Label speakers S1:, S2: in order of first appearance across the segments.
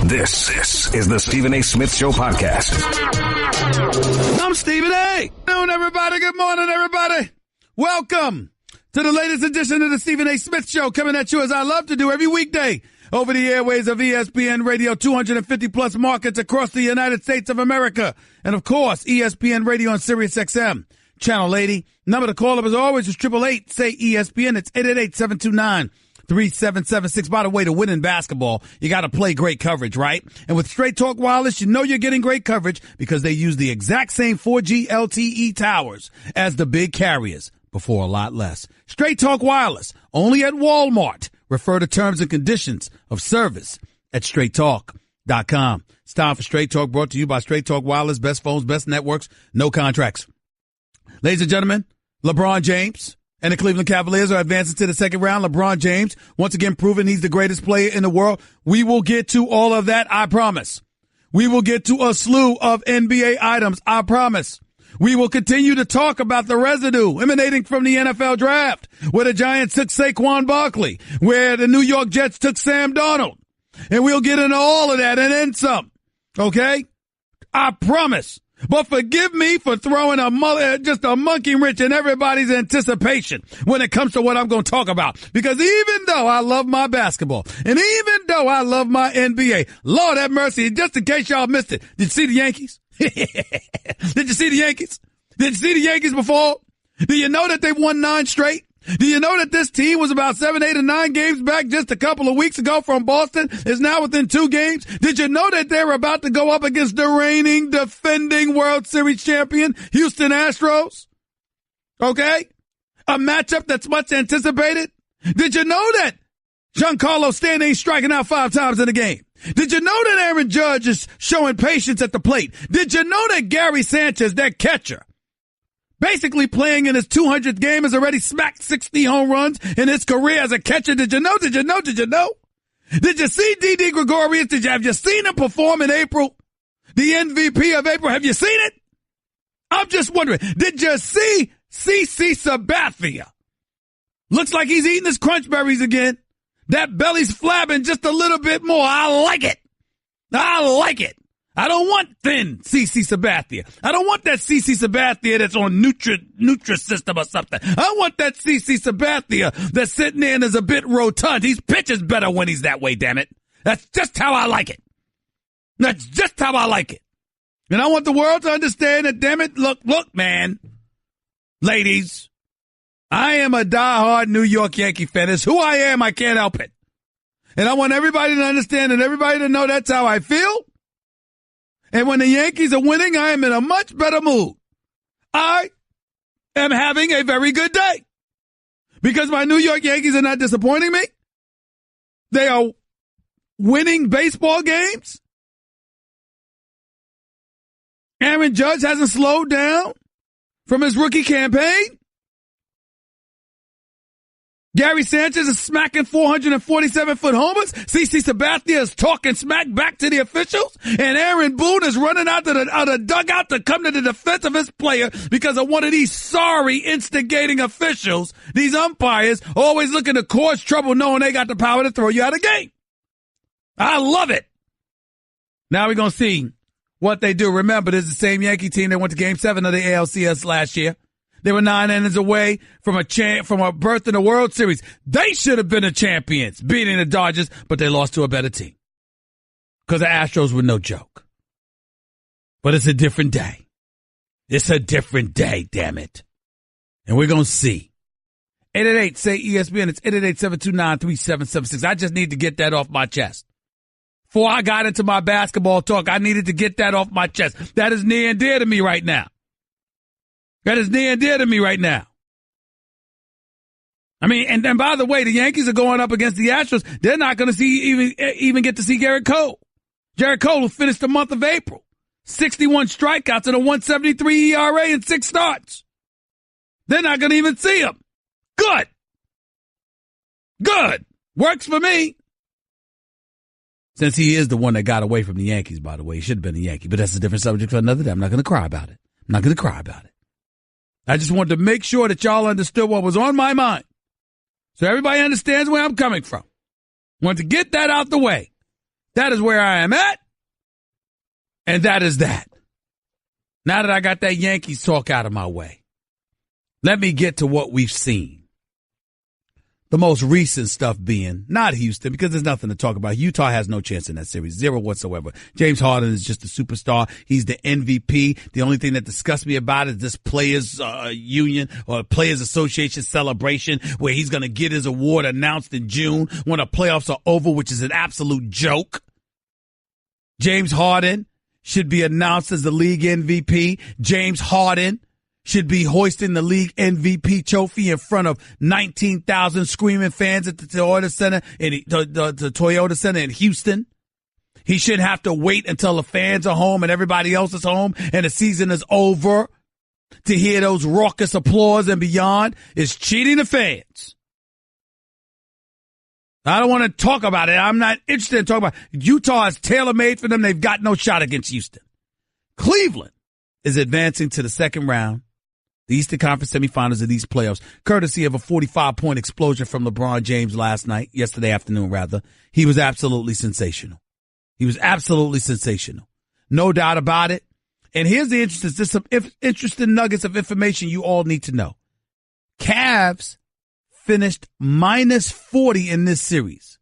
S1: This is the Stephen A. Smith Show podcast.
S2: I'm Stephen A. Good afternoon, everybody. Good morning, everybody. Welcome to the latest edition of the Stephen A. Smith Show, coming at you as I love to do every weekday over the airways of ESPN Radio, 250 plus markets across the United States of America. And of course, ESPN Radio on Sirius XM, channel 80. Number to call up as always is 888 say ESPN. It's 888-729-3776. By the way, to win in basketball, you got to play great coverage, right? And with Straight Talk Wireless, you know you're getting great coverage because they use the exact same 4G LTE towers as the big carriers, but for a lot less. Straight Talk Wireless, only at Walmart. Refer to terms and conditions of service at straighttalk.com. It's time for Straight Talk, brought to you by Straight Talk Wireless. Best phones, best networks, no contracts. Ladies and gentlemen, LeBron James and the Cleveland Cavaliers are advancing to the second round. LeBron James, once again, proving he's the greatest player in the world. We will get to all of that, I promise. We will get to a slew of NBA items, I promise. We will continue to talk about the residue emanating from the NFL draft, where the Giants took Saquon Barkley, where the New York Jets took Sam Darnold. And we'll get into all of that and then some. Okay? I promise. But forgive me for throwing just a monkey wrench in everybody's anticipation when it comes to what I'm going to talk about. Because even though I love my basketball, and even though I love my NBA, Lord have mercy, just in case y'all missed it, did you see the Yankees? Did you see the Yankees? Did you see the Yankees before? Do you know that they've won 9 straight? Do you know that this team was about 7, 8, and 9 games back just a couple of weeks ago from Boston? Is now within 2 games. Did you know that they're about to go up against the reigning, defending World Series champion, Houston Astros? Okay? A matchup that's much anticipated. Did you know that Giancarlo Stanton ain't striking out 5 times in a game? Did you know that Aaron Judge is showing patience at the plate? Did you know that Gary Sanchez, their catcher, basically playing in his 200th game, has already smacked 60 home runs in his career as a catcher? Did you know? Did you know? Did you know? Did you see Didi Gregorius? Have you seen him perform in April? The MVP of April. Have you seen it? I'm just wondering. Did you see CC Sabathia? Looks like he's eating his crunch berries again. That belly's flabbing just a little bit more. I like it. I like it. I don't want thin CC Sabathia. I don't want that CC Sabathia that's on Nutrisystem or something. I want that CC Sabathia that's sitting there and is a bit rotund. He pitches better when he's that way, damn it. That's just how I like it. That's just how I like it. And I want the world to understand that, damn it, look, man, ladies, I am a diehard New York Yankee fan. It's who I am. I can't help it. And I want everybody to understand and everybody to know that's how I feel. And when the Yankees are winning, I am in a much better mood. I am having a very good day because my New York Yankees are not disappointing me. They are winning baseball games. Aaron Judge hasn't slowed down from his rookie campaign. Gary Sanchez is smacking 447-foot homers. CC Sabathia is talking smack back to the officials. And Aaron Boone is running out of the dugout to come to the defense of his player because of one of these sorry instigating officials. These umpires always looking to cause trouble knowing they got the power to throw you out of the game. I love it. Now we're going to see what they do. Remember, this is the same Yankee team that went to Game 7 of the ALCS last year. They were 9 innings away from a berth in the World Series. They should have been the champions, beating the Dodgers, but they lost to a better team because the Astros were no joke. But it's a different day. It's a different day, damn it. And we're going to see. 888 say ESPN. It's 888-729-3776. I just need to get that off my chest. Before I got into my basketball talk, I needed to get that off my chest. That is near and dear to me right now. That is near and dear to me right now. I mean, and by the way, the Yankees are going up against the Astros. They're not going to even get to see Garrett Cole. Garrett Cole, who finished the month of April, 61 strikeouts and a 1.73 ERA in 6 starts. They're not going to even see him. Good. Works for me. Since he is the one that got away from the Yankees, by the way. He should have been a Yankee, but that's a different subject for another day. I'm not going to cry about it. I just wanted to make sure that y'all understood what was on my mind. So everybody understands where I'm coming from. Wanted to get that out the way. That is where I am at. And that is that. Now that I got that Yankees talk out of my way, let me get to what we've seen. The most recent stuff being not Houston, because there's nothing to talk about. Utah has no chance in that series, zero whatsoever. James Harden is just a superstar. He's the MVP. The only thing that disgusts me about it is this players union or players association celebration where he's going to get his award announced in June when the playoffs are over, which is an absolute joke. James Harden should be announced as the league MVP. James Harden should be hoisting the league MVP trophy in front of 19,000 screaming fans at the Toyota Center the Toyota Center in Houston. He shouldn't have to wait until the fans are home and everybody else is home and the season is over to hear those raucous applause and beyond. It's cheating the fans. I don't want to talk about it. I'm not interested in talking about it. Utah is tailor-made for them. They've got no shot against Houston. Cleveland is advancing to the second round, the Eastern Conference semifinals of these playoffs, courtesy of a 45-point explosion from LeBron James yesterday afternoon. He was absolutely sensational. No doubt about it. And here's the some interesting nuggets of information you all need to know. Cavs finished minus 40 in this series.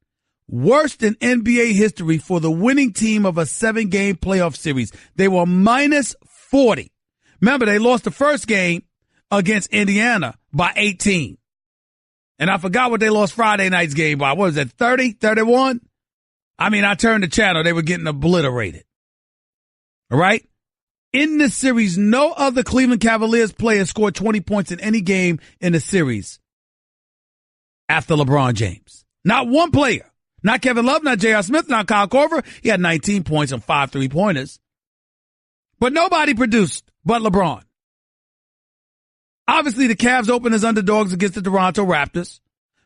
S2: Worst in NBA history for the winning team of a 7-game playoff series. They were minus 40. Remember, they lost the first game against Indiana by 18. And I forgot what they lost Friday night's game by. What was it, 30, 31? I mean, I turned the channel. They were getting obliterated. All right? In this series, no other Cleveland Cavaliers player scored 20 points in any game in the series after LeBron James. Not one player. Not Kevin Love, not J.R. Smith, not Kyle Korver. He had 19 points and 5 3-pointers. But nobody produced but LeBron. Obviously, the Cavs opened as underdogs against the Toronto Raptors.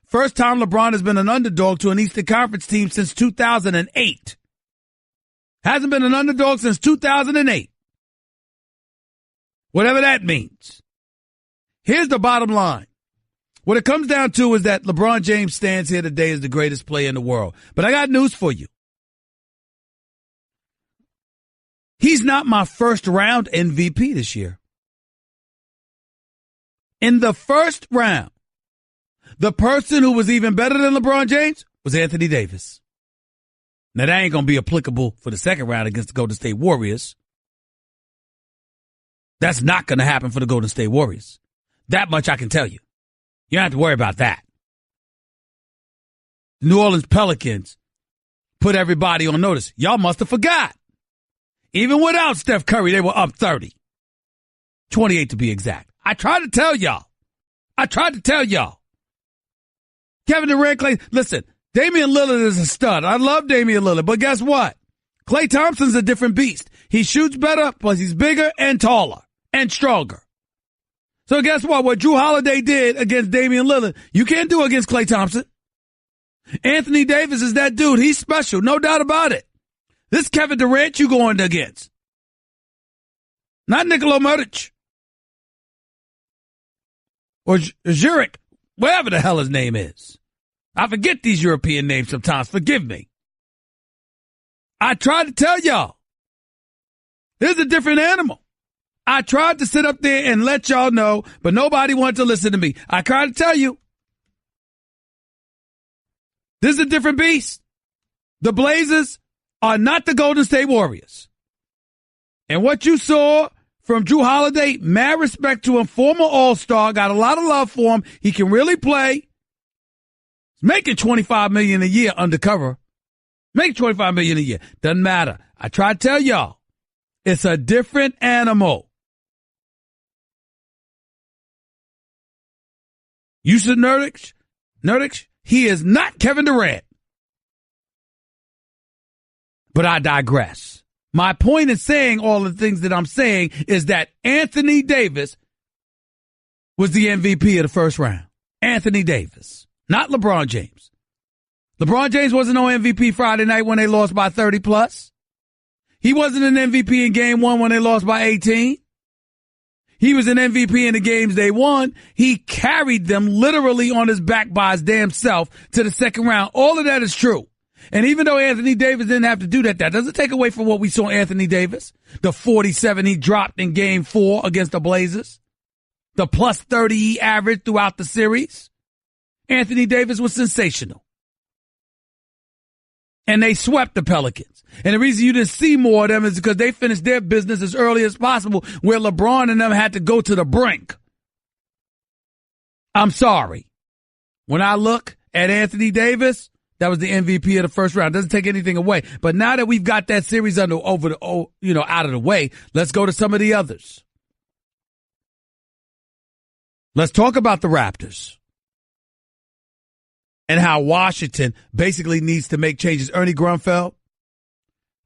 S2: First time LeBron has been an underdog to an Eastern Conference team since 2008. Hasn't been an underdog since 2008. Whatever that means. Here's the bottom line. What it comes down to is that LeBron James stands here today as the greatest player in the world. But I got news for you. He's not my first round MVP this year. In the first round, the person who was even better than LeBron James was Anthony Davis. Now, that ain't going to be applicable for the second round against the Golden State Warriors. That's not going to happen for the Golden State Warriors. That much I can tell you. You don't have to worry about that. The New Orleans Pelicans put everybody on notice. Y'all must have forgot. Even without Steph Curry, they were up 30. 28 to be exact. I tried to tell y'all. Kevin Durant, Klay, listen, Damian Lillard is a stud. I love Damian Lillard, but guess what? Klay Thompson's a different beast. He shoots better, plus he's bigger and taller and stronger. So guess what? What Drew Holiday did against Damian Lillard, you can't do against Klay Thompson. Anthony Davis is that dude. He's special, no doubt about it. This Kevin Durant you going against. Not Nikola Mirotic. Or Zurich, whatever the hell his name is. I forget these European names sometimes. Forgive me. I tried to tell y'all. This is a different animal. I tried to sit up there and let y'all know, but nobody wanted to listen to me. I tried to tell you. This is a different beast. The Blazers are not the Golden State Warriors. And what you saw from Drew Holiday, mad respect to him, former All-Star, got a lot of love for him. He can really play. He's making $25 million a year undercover. Make $25 million a year. Doesn't matter. I try to tell y'all, it's a different animal. Yusuf Nurkic, he is not Kevin Durant. But I digress. My point in saying all the things that I'm saying is that Anthony Davis was the MVP of the first round. Anthony Davis, not LeBron James. LeBron James wasn't no MVP Friday night when they lost by 30 plus. He wasn't an MVP in game 1 when they lost by 18. He was an MVP in the games they won. He carried them literally on his back by his damn self to the second round. All of that is true. And even though Anthony Davis didn't have to do that, that doesn't take away from what we saw Anthony Davis. The 47 he dropped in game 4 against the Blazers. The plus 30 he averaged throughout the series. Anthony Davis was sensational. And they swept the Pelicans. And the reason you didn't see more of them is because they finished their business as early as possible, where LeBron and them had to go to the brink. I'm sorry. When I look at Anthony Davis, that was the MVP of the first round. Doesn't take anything away. But now that we've got that series out of the way, let's go to some of the others. Let's talk about the Raptors and how Washington basically needs to make changes. Ernie Grunfeld,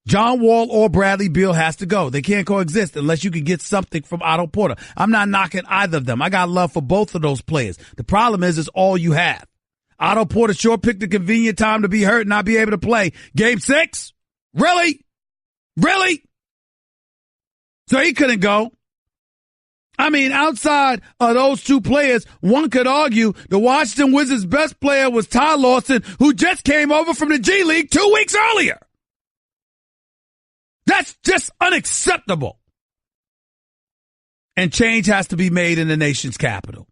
S2: John Wall or Bradley Beal has to go. They can't coexist unless you can get something from Otto Porter. I'm not knocking either of them. I got love for both of those players. The problem is it's all you have. Otto Porter sure picked a convenient time to be hurt and not be able to play. Game 6? Really? Really? So he couldn't go. I mean, outside of those two players, one could argue the Washington Wizards' best player was Ty Lawson, who just came over from the G League 2 weeks earlier. That's just unacceptable. And change has to be made in the nation's capital.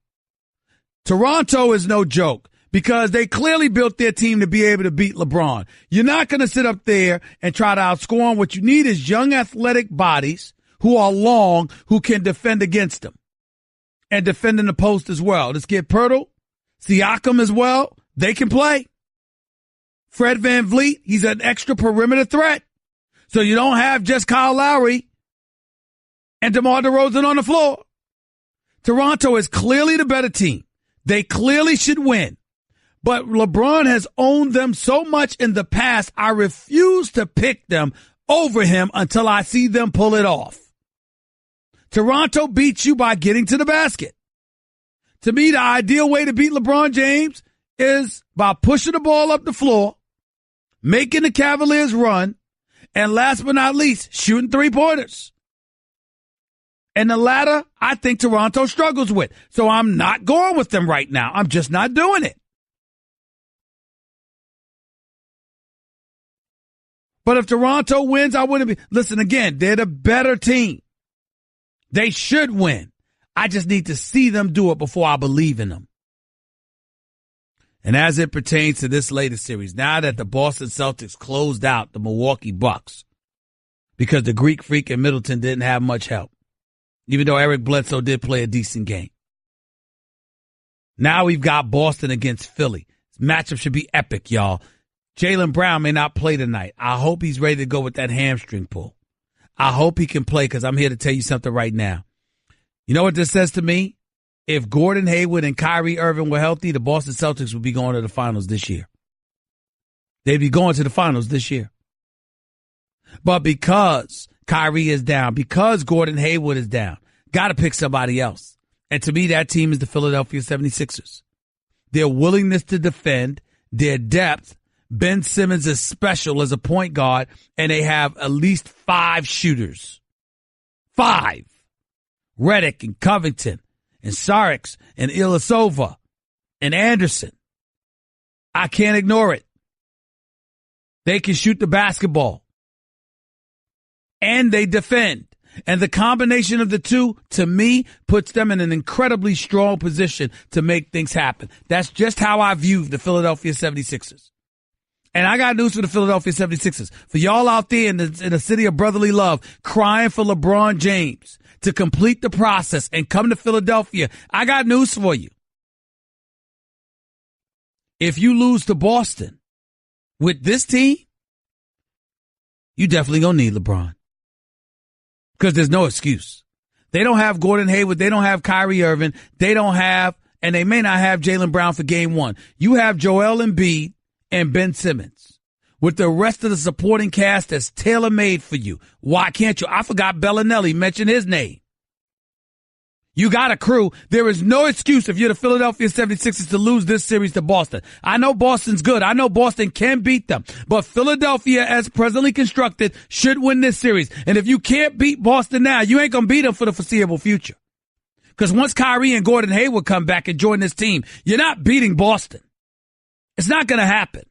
S2: Toronto is no joke because they clearly built their team to be able to beat LeBron. You're not going to sit up there and try to outscore him. What you need is young athletic bodies who are long, who can defend against them and defend in the post as well. Let's get Pirtle, Siakam as well. They can play. Fred VanVleet, he's an extra perimeter threat. So you don't have just Kyle Lowry and DeMar DeRozan on the floor. Toronto is clearly the better team. They clearly should win. But LeBron has owned them so much in the past, I refuse to pick them over him until I see them pull it off. Toronto beats you by getting to the basket. To me, the ideal way to beat LeBron James is by pushing the ball up the floor, making the Cavaliers run, and last but not least, shooting three-pointers. And the latter, I think Toronto struggles with. So I'm not going with them right now. I'm just not doing it. But if Toronto wins, I wouldn't be. Listen, again, they're the better team. They should win. I just need to see them do it before I believe in them. And as it pertains to this latest series, now that the Boston Celtics closed out the Milwaukee Bucks because the Greek Freak in Middleton didn't have much help, even though Eric Bledsoe did play a decent game. Now we've got Boston against Philly. This matchup should be epic, y'all. Jaylen Brown may not play tonight. I hope he's ready to go with that hamstring pull. I hope he can play because I'm here to tell you something right now. You know what this says to me? If Gordon Hayward and Kyrie Irving were healthy, the Boston Celtics would be going to the finals this year. They'd be going to the finals this year. But because Kyrie is down, because Gordon Hayward is down, got to pick somebody else. And to me, that team is the Philadelphia 76ers. Their willingness to defend, their depth. Ben Simmons is special as a point guard, and they have at least 5 shooters. 5. Redick and Covington and Saric and Ilyasova and Anderson. I can't ignore it. They can shoot the basketball. And they defend. And the combination of the two, to me, puts them in an incredibly strong position to make things happen. That's just how I view the Philadelphia 76ers. And I got news for the Philadelphia 76ers. For y'all out there in the city of brotherly love, crying for LeBron James to complete the process and come to Philadelphia, I got news for you. If you lose to Boston with this team, you definitely gonna need LeBron. Because there's no excuse. They don't have Gordon Hayward. They don't have Kyrie Irving. They don't have, and they may not have Jaylen Brown for game 1. You have Joel Embiid and Ben Simmons with the rest of the supporting cast that's tailor-made for you. Why can't you? I forgot Bellinelli, mentioned his name. You got a crew. There is no excuse if you're the Philadelphia 76ers to lose this series to Boston. I know Boston's good. I know Boston can beat them. But Philadelphia, as presently constructed, should win this series. And if you can't beat Boston now, you ain't going to beat them for the foreseeable future. Because once Kyrie and Gordon Hayward come back and join this team, you're not beating Boston. It's not going to happen.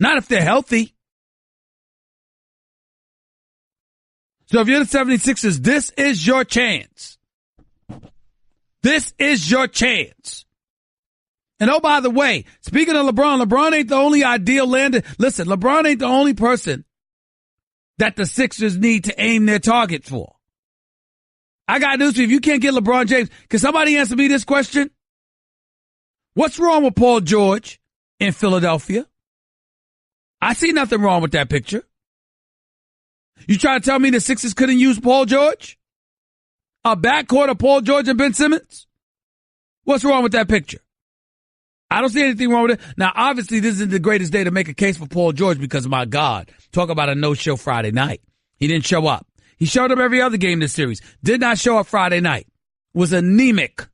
S2: Not if they're healthy. So if you're the 76ers, this is your chance. This is your chance. And oh, by the way, speaking of LeBron, LeBron ain't the only ideal lander. Listen, LeBron ain't the only person that the Sixers need to aim their target for. I got news for you. If you can't get LeBron James, can somebody answer me this question? What's wrong with Paul George in Philadelphia? I see nothing wrong with that picture. You try to tell me the Sixers couldn't use Paul George? A backcourt of Paul George and Ben Simmons? What's wrong with that picture? I don't see anything wrong with it. Now, obviously, this isn't the greatest day to make a case for Paul George because, my God, talk about a no-show Friday night. He didn't show up. He showed up every other game this series. Did not show up Friday night. Was anemic.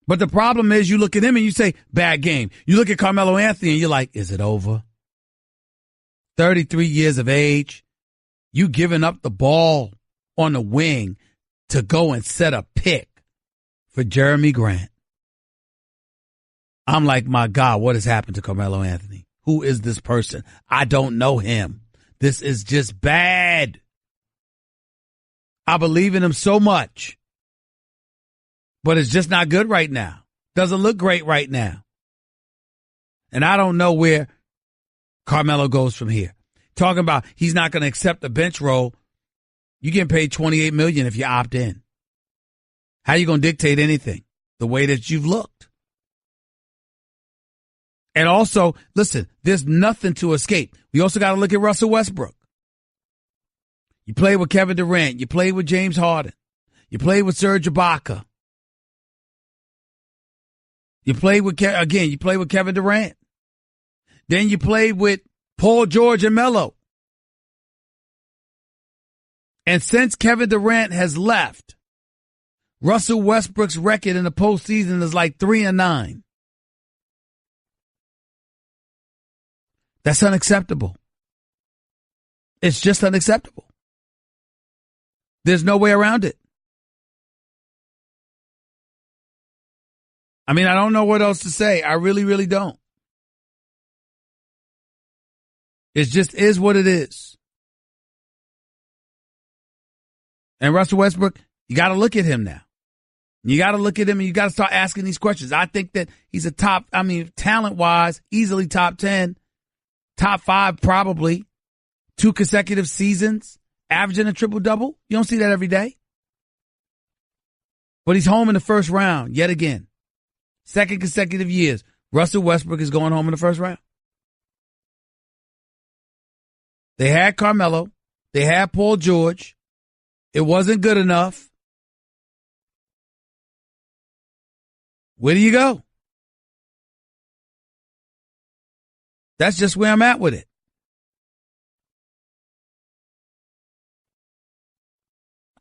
S2: But the problem is you look at him and you say, bad game. You look at Carmelo Anthony and you're like, is it over? 33 years of age. You giving up the ball on the wing to go and set a pick for Jeremy Grant. I'm like, my God, what has happened to Carmelo Anthony? Who is this person? I don't know him. This is just bad. I believe in him so much. But it's just not good right now. Doesn't look great right now. And I don't know where Carmelo goes from here. Talking about he's not going to accept the bench role. You get paid $28 million if you opt in. How you going to dictate anything? The way that you've looked. And also, listen, there's nothing to escape. We also got to look at Russell Westbrook. You played with Kevin Durant. You played with James Harden. You played with Serge Ibaka. You played with, you played with Kevin Durant. Then you played with Paul George and Melo. And since Kevin Durant has left, Russell Westbrook's record in the postseason is like 3-9. That's unacceptable. It's just unacceptable. There's no way around it. I mean, I don't know what else to say. I really, really don't. It just is what it is. And Russell Westbrook, you got to look at him now. You got to look at him and you got to start asking these questions. I think that he's a talent-wise, easily top 10, top 5 probably, 2 consecutive seasons, averaging a triple-double. You don't see that every day. But he's home in the first round yet again. 2nd consecutive years, Russell Westbrook is going home in the first round. They had Carmelo. They had Paul George. It wasn't good enough. Where do you go? That's just where I'm at with it.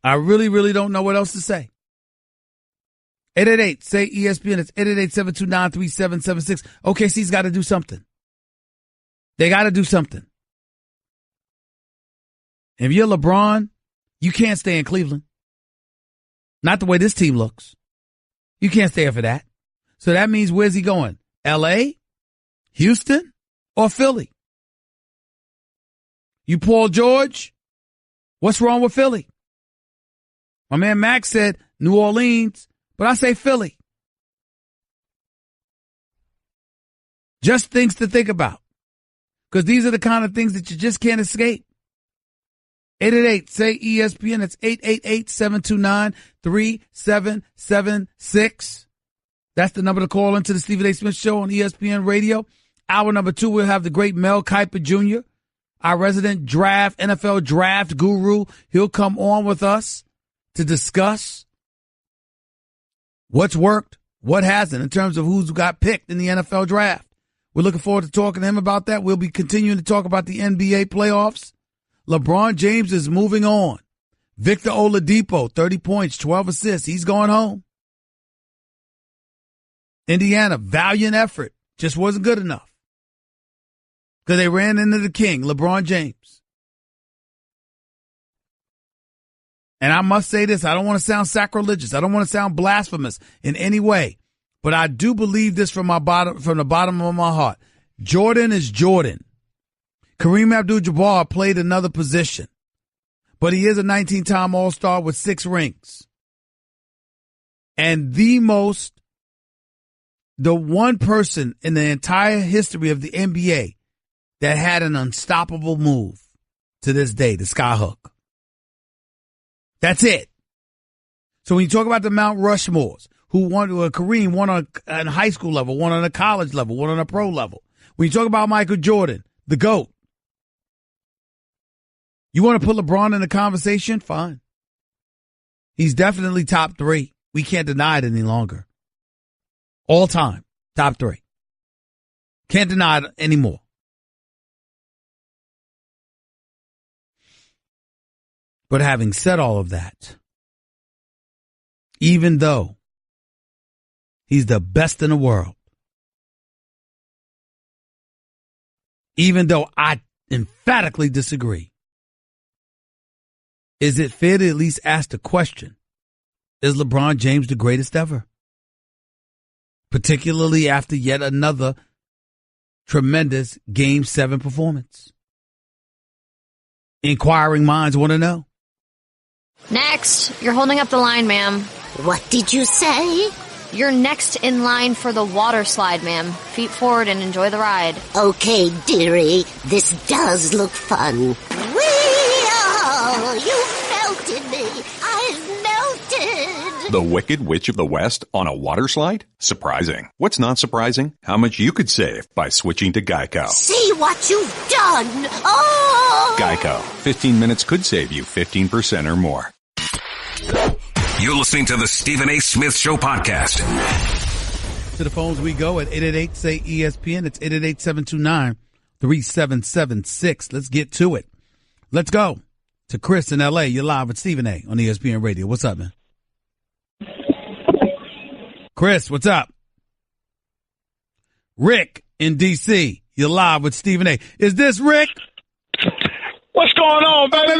S2: I really, really don't know what else to say. 888, say ESPN. It's 888-729-3776. OKC's got to do something. They got to do something. If you're LeBron, you can't stay in Cleveland. Not the way this team looks. You can't stay here for that. So that means where's he going? L.A., Houston, or Philly? You Paul George, what's wrong with Philly? My man Max said New Orleans, but I say Philly. Just things to think about. Because these are the kind of things that you just can't escape. 888, say ESPN. It's 888-729-3776. That's the number to call into the Stephen A. Smith Show on ESPN Radio. Hour number 2, we'll have the great Mel Kiper Jr., our resident NFL draft guru. He'll come on with us to discuss what's worked, what hasn't, in terms of who's got picked in the NFL draft. We're looking forward to talking to him about that. We'll be continuing to talk about the NBA playoffs. LeBron James is moving on. Victor Oladipo, 30 points, 12 assists. He's going home. Indiana, valiant effort. Just wasn't good enough. Because they ran into the king, LeBron James. And I must say this, I don't want to sound sacrilegious. I don't want to sound blasphemous in any way. But I do believe this from the bottom of my heart. Jordan is Jordan. Kareem Abdul-Jabbar played another position, but he is a 19-time All-Star with 6 rings. And the one person in the entire history of the NBA that had an unstoppable move to this day, the skyhook. That's it. So when you talk about the Mount Rushmores, who won, Kareem won on a high school level, won on a college level, won on a pro level. When you talk about Michael Jordan, the GOAT, you want to put LeBron in the conversation? Fine. He's definitely top 3. We can't deny it any longer. All time, top 3. Can't deny it anymore. But having said all of that, even though he's the best in the world, even though I emphatically disagree, is it fair to at least ask the question, is LeBron James the greatest ever? Particularly after yet another tremendous Game 7 performance. Inquiring minds want to know.
S3: Next, you're holding up the line, ma'am.
S4: What did you say?
S3: You're next in line for the water slide, ma'am. Feet forward and enjoy the ride.
S4: Okay, dearie, this does look fun. You melted me. I've melted.
S5: The Wicked Witch of the West on a water slide? Surprising. What's not surprising? How much you could save by switching to Geico.
S4: See what you've done. Oh!
S5: Geico. 15 minutes could save you 15% or more.
S1: You're listening to the Stephen A. Smith Show podcast.
S2: To the phones we go at 888-SAY-ESPN. It's 888-729-3776. Let's get to it. Let's go to Chris in L.A. You're live with Stephen A. on ESPN Radio. What's up, man? Chris, what's up? Rick in D.C. You're live with Stephen A. Is this Rick?
S6: What's going on, baby?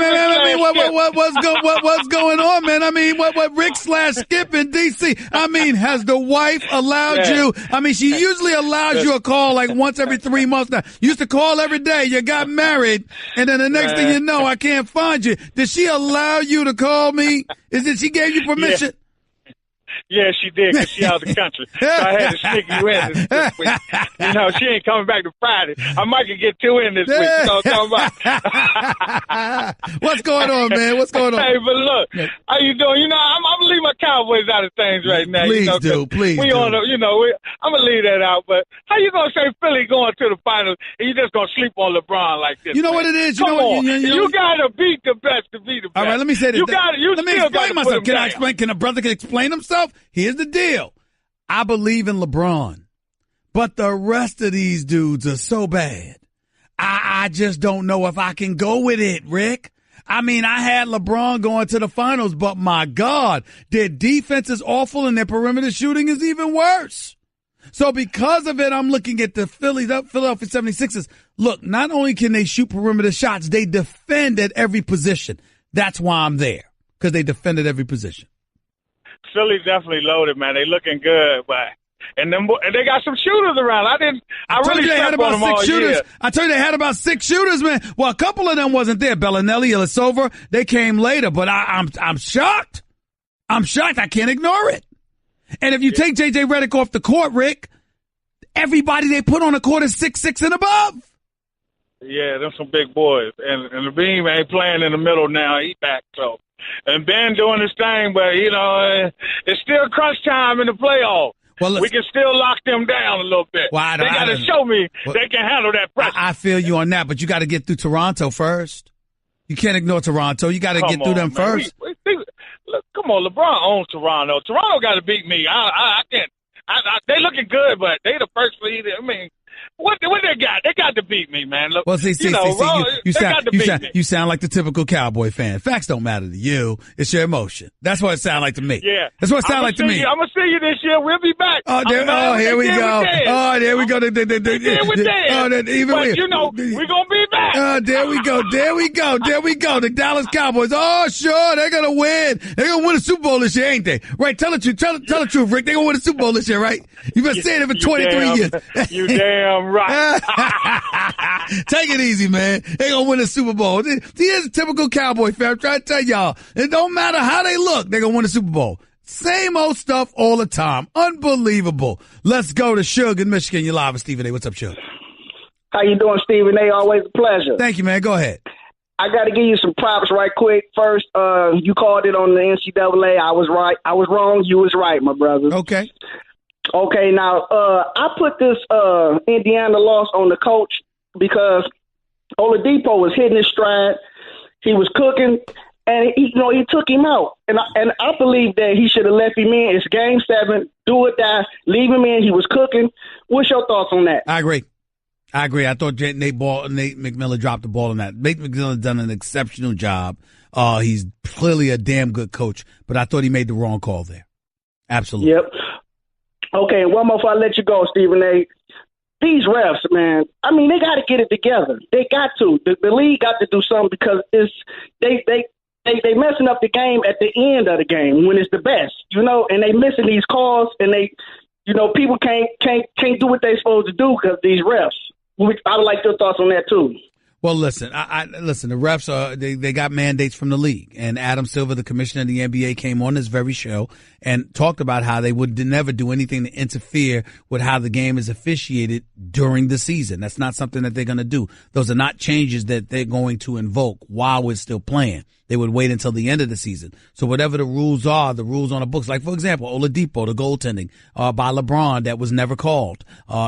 S2: What's going on, man? I mean, what Rick / Skip in D.C. I mean, has the wife allowed you? I mean, she usually allows you a call like once every 3 months now. You used to call every day. You got married, and then the next thing you know, I can't find you. Did she allow you to call me? Is it she gave you permission?
S6: Yeah, she did, because she out of the country. So I had to sneak you in this week. You know, she ain't coming back to Friday. I might could get 2 in this week. You know what I'm talking about?
S2: What's going on, man? What's going on?
S6: Hey, but look, how you doing? You know, I'm going to leave my Cowboys out of things right now.
S2: Please
S6: you know,
S2: do, please
S6: we
S2: do.
S6: On the, you know, I'm going to leave that out. But how you going to say Philly going to the finals and you just going to sleep on LeBron like this?
S2: You know
S6: man?
S2: what it is?
S6: Come on. You got to beat the best to be the best.
S2: All right, let me say this. Let me explain myself. Can I explain? Can a brother explain himself? Here's the deal. I believe in LeBron, but the rest of these dudes are so bad. I just don't know if I can go with it, Rick. I mean, I had LeBron going to the finals, but my God, their defense is awful and their perimeter shooting is even worse. So because of it, I'm looking at the Philadelphia 76ers. Look, not only can they shoot perimeter shots, they defend at every position. That's why I'm there, because they defended every position.
S6: Philly's definitely loaded, man. They looking good, but and they got some shooters around. I really
S2: had about 6 shooters.
S6: Year.
S2: I told you they had about 6 shooters, man. Well, a couple of them wasn't there. Bellinelli, Ilyasova, they came later, but I'm shocked. I'm shocked. I can't ignore it. And if you take J.J. Redick off the court, Rick, everybody they put on the court is 6'6" and above.
S6: Yeah, them some big boys. And Levine ain't playing in the middle now. He back, so. And Ben doing his thing, but, you know, it's still crunch time in the playoffs. Well, we can still lock them down a little bit. Well, they got to show me they can handle that pressure.
S2: I feel you on that, but you got to get through Toronto first. You can't ignore Toronto. You got to get through them first.
S6: Look, come on, LeBron owns Toronto. Toronto got to beat me. I can't. They looking good, but they the first lead. I mean, what they got? They got to beat me, man. Look,
S2: well, you sound like the typical Cowboy fan. Facts don't matter to you. It's your emotion. That's what it sounds like to me.
S6: Yeah,
S2: that's what it sounds like to me.
S6: I'm gonna see you this year. We'll be back.
S2: Here we go. Oh, there we go.
S6: You know, we're gonna be back.
S2: There we go. The Dallas Cowboys. Oh, sure, they're gonna win. They're gonna win a Super Bowl this year, ain't they? Right? Tell the truth. Tell the truth, Rick. They're gonna win a Super Bowl this year, right? You've been saying it for 23 years.
S6: You damn Right.
S2: Take it easy, man. They gonna win the Super Bowl. Here's a typical Cowboy fan. I'm trying to tell y'all, it don't matter how they look, they're gonna win the Super Bowl. Same old stuff all the time. Unbelievable. Let's go to Suge in Michigan. You're live with Stephen A. What's up, Suge?
S7: How you doing, Stephen A? Always a pleasure.
S2: Thank you, man. Go ahead.
S7: I got to give you some props right quick. First, you called it on the NCAA. I was right. I was wrong. You was right, my brother.
S2: Okay.
S7: Okay, now, I put this Indiana loss on the coach because Oladipo was hitting his stride. He was cooking, and he took him out. And I believe that he should have left him in. It's Game 7. Do or die. Leave him in. He was cooking. What's your thoughts on that?
S2: I agree. I thought Nate McMillan dropped the ball on that. Nate McMillan done an exceptional job. He's clearly a damn good coach, but I thought he made the wrong call there. Absolutely.
S7: Yep. Okay, and one more before I let you go, Stephen A. These refs, man, I mean, they got to get it together. They got to. The league got to do something because they messing up the game at the end of the game when it's the best, and they missing these calls, and they, people can't do what they supposed to do because these refs. I would like your thoughts on that too.
S2: Well, listen, listen. The refs they got mandates from the league, and Adam Silver, the commissioner of the NBA, came on this very show and talked about how they would never do anything to interfere with how the game is officiated during the season. That's not something that they're going to do. Those are not changes that they're going to invoke while we're still playing. They would wait until the end of the season. So whatever the rules are, the rules on the books, like for example, Oladipo, the goaltending by LeBron that was never called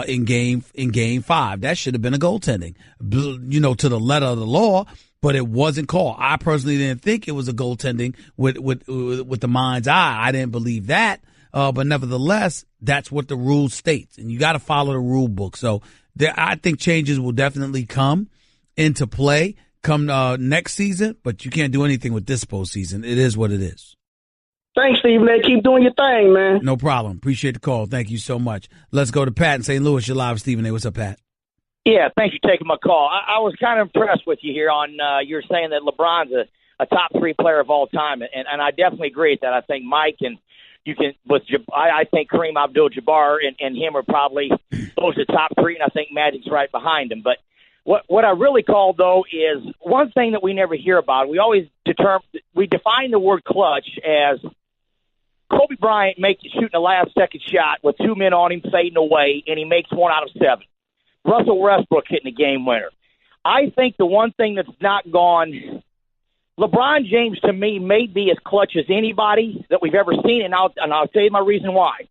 S2: in game 5. That should have been a goaltending, to the letter of the law, but it wasn't called. I personally didn't think it was a goaltending with the mind's eye. I didn't believe that, but nevertheless, that's what the rule states, and you got to follow the rule book. So I think changes will definitely come into play come next season, but you can't do anything with this postseason. It is what it is.
S7: Thanks, Stephen A. Keep doing your thing, man.
S2: No problem. Appreciate the call. Thank you so much. Let's go to Pat in St. Louis. You're live, Stephen A. What's up, Pat?
S8: Yeah, thanks for taking my call. I was kind of impressed with you here on you're saying that LeBron's a top 3 player of all time, and I definitely agree with that. I think Mike and you can I think Kareem Abdul-Jabbar and him are probably those are top 3, and I think Magic's right behind him. But what I really call, though, is one thing that we never hear about. We always define the word clutch as Kobe Bryant shooting the last-second shot with 2 men on him fading away, and he makes 1 out of 7. Russell Westbrook hitting the game winner. I think the one thing that's not gone, LeBron James, to me, may be as clutch as anybody that we've ever seen, and I'll tell you my reason why.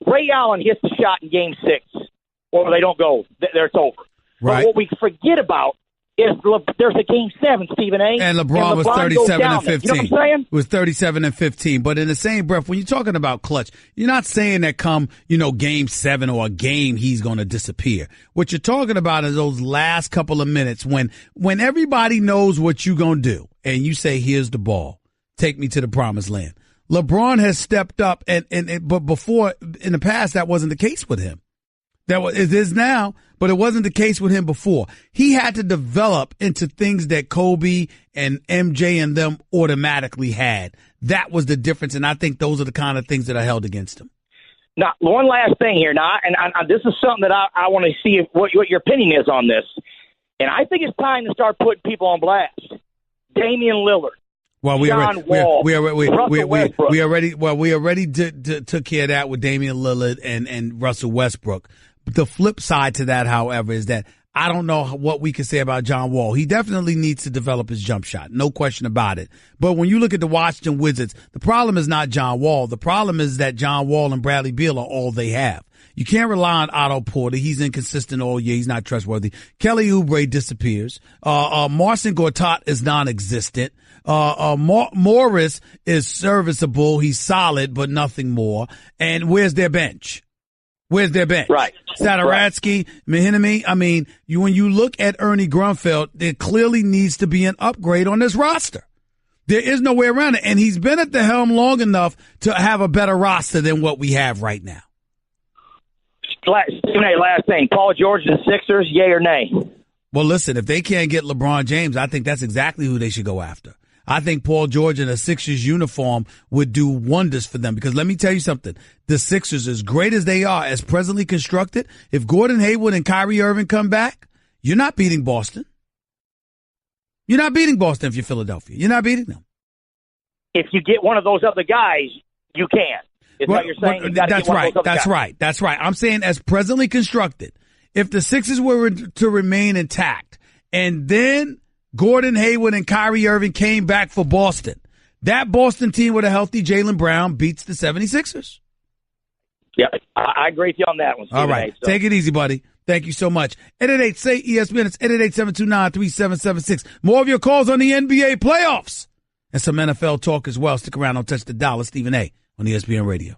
S8: Ray Allen hits the shot in Game 6, or they don't go. It's over.
S2: Right.
S8: But what we forget about is there's a Game 7, Stephen A.
S2: And LeBron was 37 and 15.
S8: You know what I'm saying?
S2: It was 37 and 15. But in the same breath, when you're talking about clutch, you're not saying that come, Game 7 or a game he's going to disappear. What you're talking about is those last couple of minutes when everybody knows what you're going to do and you say, here's the ball. Take me to the promised land. LeBron has stepped up but before in the past, that wasn't the case with him. It is now, but it wasn't the case with him before. He had to develop into things that Kobe and MJ and them automatically had. That was the difference, and I think those are the kind of things that are held against him.
S8: Now, one last thing here. Now, and this is something that I want to see what your opinion is on this. And I think it's time to start putting people on blast. Damian Lillard.
S2: Well, we already took care of that with Damian Lillard and Russell Westbrook. The flip side to that, however, is that I don't know what we can say about John Wall. He definitely needs to develop his jump shot. No question about it. But when you look at the Washington Wizards, the problem is not John Wall. The problem is that John Wall and Bradley Beal are all they have. You can't rely on Otto Porter. He's inconsistent all year. He's not trustworthy. Kelly Oubre disappears. Marcin Gortat is non-existent. Morris is serviceable. He's solid, but nothing more. And where's their bench? Where's their bench?
S8: Right.
S2: Satoransky, Mahinmi. I mean, when you look at Ernie Grunfeld, there clearly needs to be an upgrade on this roster. There is no way around it. And he's been at the helm long enough to have a better roster than what we have right now.
S8: Stephen A., last thing. Paul George and the Sixers, yay or nay?
S2: Well, listen, if they can't get LeBron James, I think that's exactly who they should go after. I think Paul George in a Sixers uniform would do wonders for them, because let me tell you something. The Sixers, as great as they are, as presently constructed, if Gordon Hayward and Kyrie Irving come back, you're not beating Boston. You're not beating Boston if you're Philadelphia. You're not beating them.
S8: If you get one of those other guys, you can. Is what you're saying? You
S2: That's right. That's right. That's right. I'm saying as presently constructed, if the Sixers were to remain intact and then Gordon Hayward and Kyrie Irving came back for Boston, that Boston team with a healthy Jaylen Brown beats the 76ers.
S8: Yeah, I agree with you on that one.
S2: All right. Take it easy, buddy. Thank you so much. 888-SAY-ESPN. It's 888-729-3776. More of your calls on the NBA playoffs and some NFL talk as well. Stick around. Don't touch the dial. Stephen A. on ESPN Radio.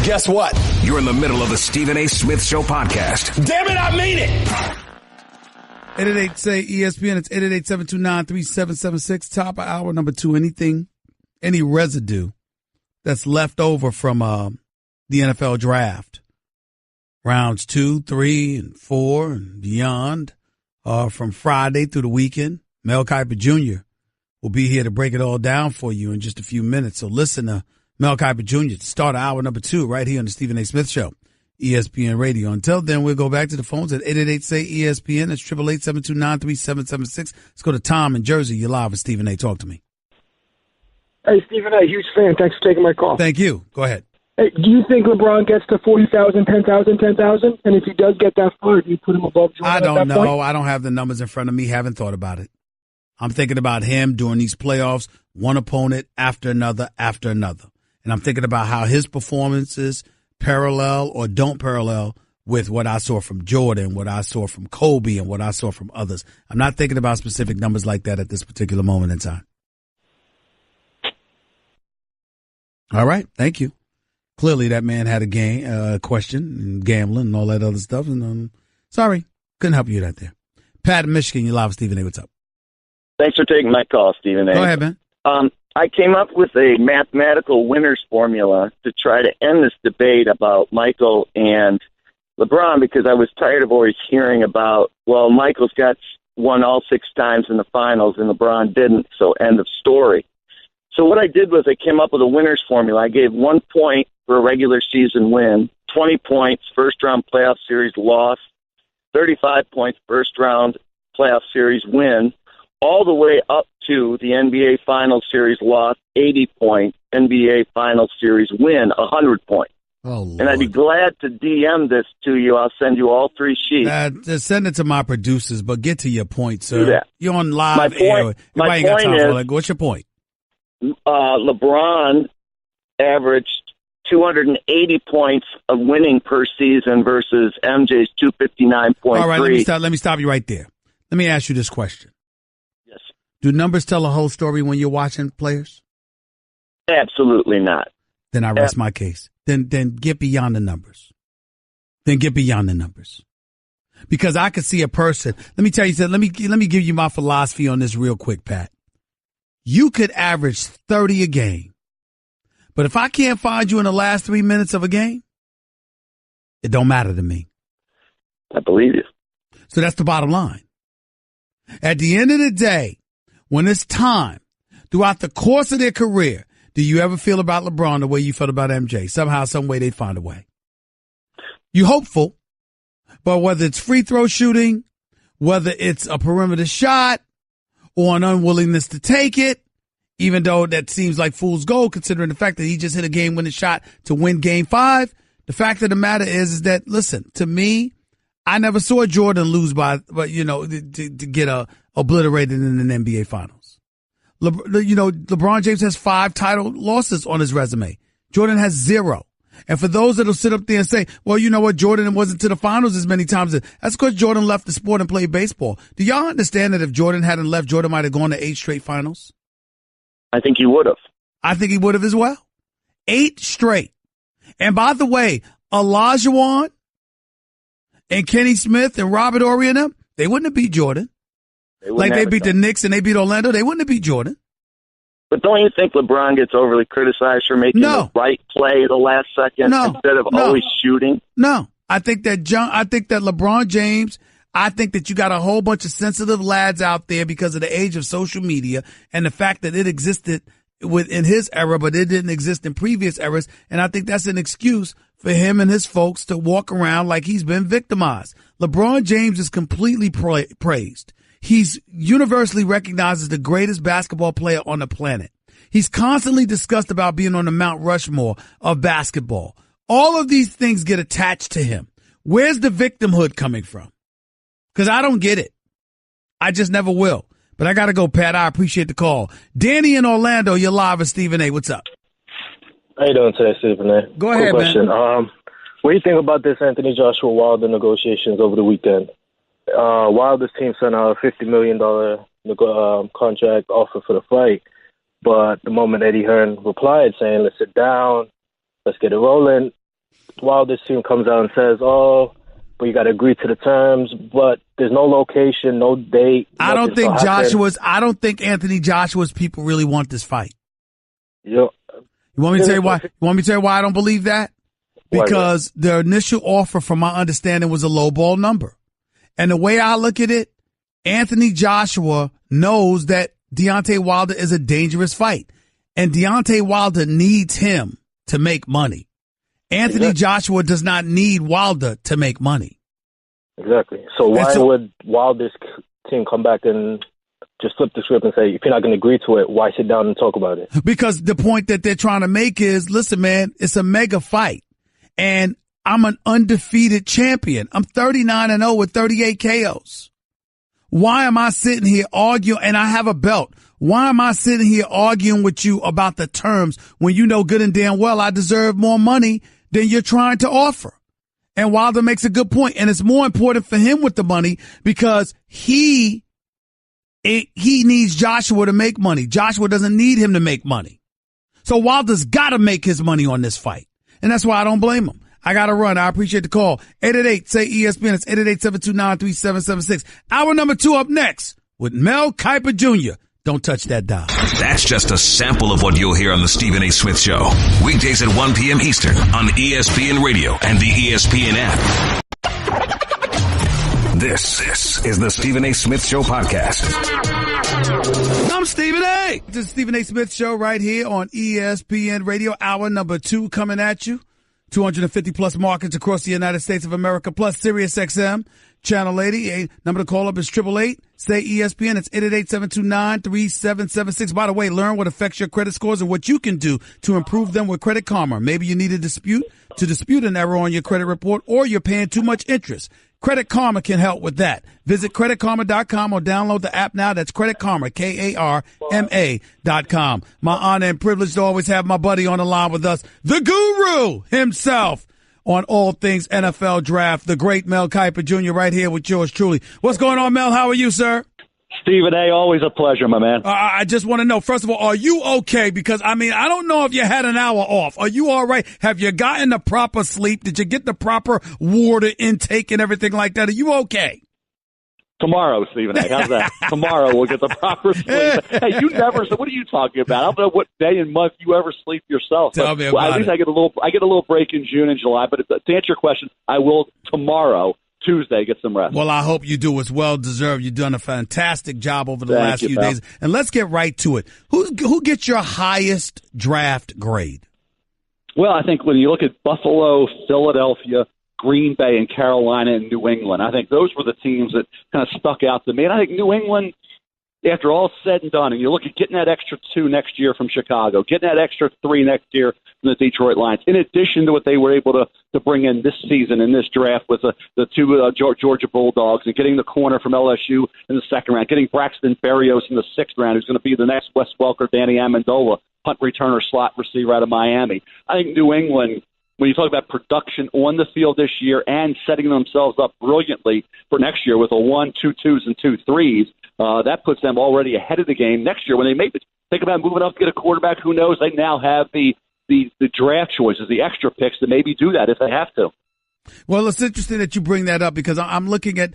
S9: Guess what?
S1: You're in the middle of the Stephen A. Smith Show podcast.
S9: Damn it, I mean it!
S2: 888-SAY-ESPN. It's 888-729-3776. Top of hour number 2. Any residue that's left over from the NFL draft, rounds 2, 3, and 4, and beyond, from Friday through the weekend. Mel Kiper Jr. will be here to break it all down for you in just a few minutes. So listen to Mel Kiper Jr. to start hour number 2 right here on the Stephen A. Smith Show, ESPN Radio. Until then, we'll go back to the phones at 888-SAY-ESPN. That's 888-729-3776. Let's go to Tom in Jersey. You're live with Stephen A. Talk to me.
S10: Hey, Stephen A., huge fan. Thanks for taking my call.
S2: Thank you. Go ahead.
S10: Hey, do you think LeBron gets to 40,000, 10,000, 10,000? And if he does get that far, do you put him above Jordan?
S2: I don't
S10: at that
S2: know.
S10: point?
S2: I don't have the numbers in front of me. Haven't thought about it. I'm thinking about him during these playoffs, one opponent after another after another. And I'm thinking about how his performances parallel or don't parallel with what I saw from Jordan, what I saw from Kobe, and what I saw from others. I'm not thinking about specific numbers like that at this particular moment in time. All right. Thank you. Clearly that man had a question and gambling and all that other stuff. And sorry, couldn't help you out there. Pat in Michigan, you're live with Stephen A. What's up?
S11: Thanks for taking my call, Stephen A.
S2: Go ahead, man.
S11: I came up with a mathematical winner's formula to try to end this debate about Michael and LeBron, because I was tired of always hearing about, well, Michael's won all 6 times in the finals and LeBron didn't, so end of story. So what I did was I came up with a winner's formula. I gave 1 point for a regular season win, 20 points first-round playoff series loss, 35 points first-round playoff series win, all the way up to the NBA Finals Series loss, 80 points, NBA Finals Series win, 100 points.
S2: Oh, Lord.
S11: And I'd be glad to DM this to you. I'll send you all 3 sheets.
S2: Just send it to my producers, but get to your point, sir.
S11: Do that.
S2: You're on live air.
S11: My point is,
S2: what's your point?
S11: LeBron averaged 280 points of winning per season versus MJ's 259.3.
S2: All right, let me stop you right there. Let me ask you this question.
S11: Yes.
S2: Do numbers tell a whole story when you're watching players?
S11: Absolutely not.
S2: Then I rest my case. Then get beyond the numbers. Because I could see a person. Let me tell you something. Let me give you my philosophy on this real quick, Pat. You could average 30 a game. But if I can't find you in the last 3 minutes of a game, it don't matter to me.
S11: I believe you.
S2: So that's the bottom line. At the end of the day, when it's time, throughout the course of their career, do you ever feel about LeBron the way you felt about MJ? Somehow, some way, they find a way. You're hopeful, but whether it's free throw shooting, whether it's a perimeter shot, or an unwillingness to take it, even though that seems like fool's gold, considering the fact that he just hit a game-winning shot to win Game 5. The fact of the matter is that, listen, to me, I never saw Jordan lose to get obliterated in an NBA Finals. LeBron James has 5 title losses on his resume. Jordan has 0. And for those that'll sit up there and say, well, you know what, Jordan wasn't to the finals as many times. That's because Jordan left the sport and played baseball. Do y'all understand that if Jordan hadn't left, Jordan might have gone to 8 straight finals?
S11: I think he would have.
S2: I think he would have as well. 8 straight. And by the way, Olajuwon and Kenny Smith and Robert Horry and them, they wouldn't have beat Jordan. They beat the Knicks and they beat Orlando. They wouldn't have beat Jordan.
S11: But don't you think LeBron gets overly criticized for making the right play the last second instead of always shooting?
S2: No, I think that LeBron James. I think that you got a whole bunch of sensitive lads out there because of the age of social media and the fact that it existed in his era, but it didn't exist in previous eras. And I think that's an excuse for him and his folks to walk around like he's been victimized. LeBron James is completely praised. He's universally recognized as the greatest basketball player on the planet. He's constantly discussed about being on the Mount Rushmore of basketball. All of these things get attached to him. Where's the victimhood coming from? Because I don't get it. I just never will. But I got to go, Pat. I appreciate the call. Danny in Orlando, you're live with Stephen A. What's up?
S9: How you doing today, Stephen A?
S2: Go ahead,
S9: question.
S2: man.
S9: What do you think about this Anthony Joshua Wilder negotiations over the weekend? Wilder's team sent out a $50 million contract offer for the fight. But the moment Eddie Hearn replied saying, let's sit down, let's get it rolling, Wilder's team comes out and says, but you got to agree to the terms, but there's no location, no date.
S2: I don't think Anthony Joshua's people really want this fight.
S9: You
S2: want me to tell you why? You want me to tell you why I don't believe that? Because the initial offer, from my understanding, was a lowball number. And the way I look at it, Anthony Joshua knows that Deontay Wilder is a dangerous fight. And Deontay Wilder needs him to make money. Anthony Joshua does not need Wilder to make money.
S9: Exactly. So why would Wilder's team come back and just flip the script and say, if you're not going to agree to it, why sit down and talk about it?
S2: Because the point that they're trying to make is, listen, man, it's a mega fight. And I'm an undefeated champion. I'm 39-0 with 38 KOs. Why am I sitting here arguing? And I have a belt. Why am I sitting here arguing with you about the terms when you know good and damn well I deserve more money than you're trying to offer? And Wilder makes a good point. And it's more important for him with the money because he needs Joshua to make money. Joshua doesn't need him to make money. So Wilder's got to make his money on this fight. And that's why I don't blame him. I got to run. I appreciate the call. 888-SAY-ESPN. It's 888-729-3776. Hour number 2 up next with Mel Kiper Jr. Don't touch that dial.
S1: That's just a sample of what you'll hear on the Stephen A. Smith Show. Weekdays at 1 p.m. Eastern on ESPN Radio and the ESPN app. This is the Stephen A. Smith Show podcast.
S2: I'm Stephen A. This is Stephen A. Smith Show right here on ESPN Radio. Hour number 2 coming at you. 250 plus markets across the United States of America, plus Sirius XM, Channel 80. Number to call up is 888-SAY-ESPN. It's 888-729-3776. By the way, learn what affects your credit scores and what you can do to improve them with Credit Karma. Maybe you need to dispute an error on your credit report, or you're paying too much interest. Credit Karma can help with that. Visit creditkarma.com or download the app now. That's Credit Karma, KARMA.com. My honor and privilege to always have my buddy on the line with us, the guru himself on all things NFL draft, the great Mel Kiper Jr. right here with yours truly. What's going on, Mel? How are you, sir?
S12: Stephen A., always a pleasure, my man.
S2: I just want to know, first of all, are you okay? Because, I don't know if you had an hour off. Are you all right? Have you gotten the proper sleep? Did you get the proper water intake and everything like that? Are you okay?
S12: Tomorrow, Stephen A., how's that? Tomorrow we'll get the proper sleep. Hey, you never, so what are you talking about? I don't know what day and month you ever sleep yourself.
S2: Tell me about
S12: at least
S2: it.
S12: I get a little break in June and July, but to answer your question, I will tomorrow, Tuesday, get some rest.
S2: Well, I hope you do. It's well deserved. You've done a fantastic job over the last few days. And let's get right to it. Who gets your highest draft grade?
S12: Well, I think when you look at Buffalo, Philadelphia, Green Bay, and Carolina, and New England, I think those were the teams that kind of stuck out to me. And I think New England, after all said and done, and you look at getting that extra 2 next year from Chicago, getting that extra 3 next year from the Detroit Lions, in addition to what they were able to bring in this season in this draft with the 2 Georgia Bulldogs, and getting the corner from LSU in the 2nd round, getting Braxton Berrios in the 6th round, who's going to be the next Wes Welker, Danny Amendola, punt returner, slot receiver out of Miami. I think New England, when you talk about production on the field this year and setting themselves up brilliantly for next year with a 1, 2 2s, and 2 3s, that puts them already ahead of the game next year. When they think about moving up to get a quarterback, who knows? They now have the draft choices, the extra picks to maybe do that if they have to.
S2: Well, it's interesting that you bring that up because I'm looking at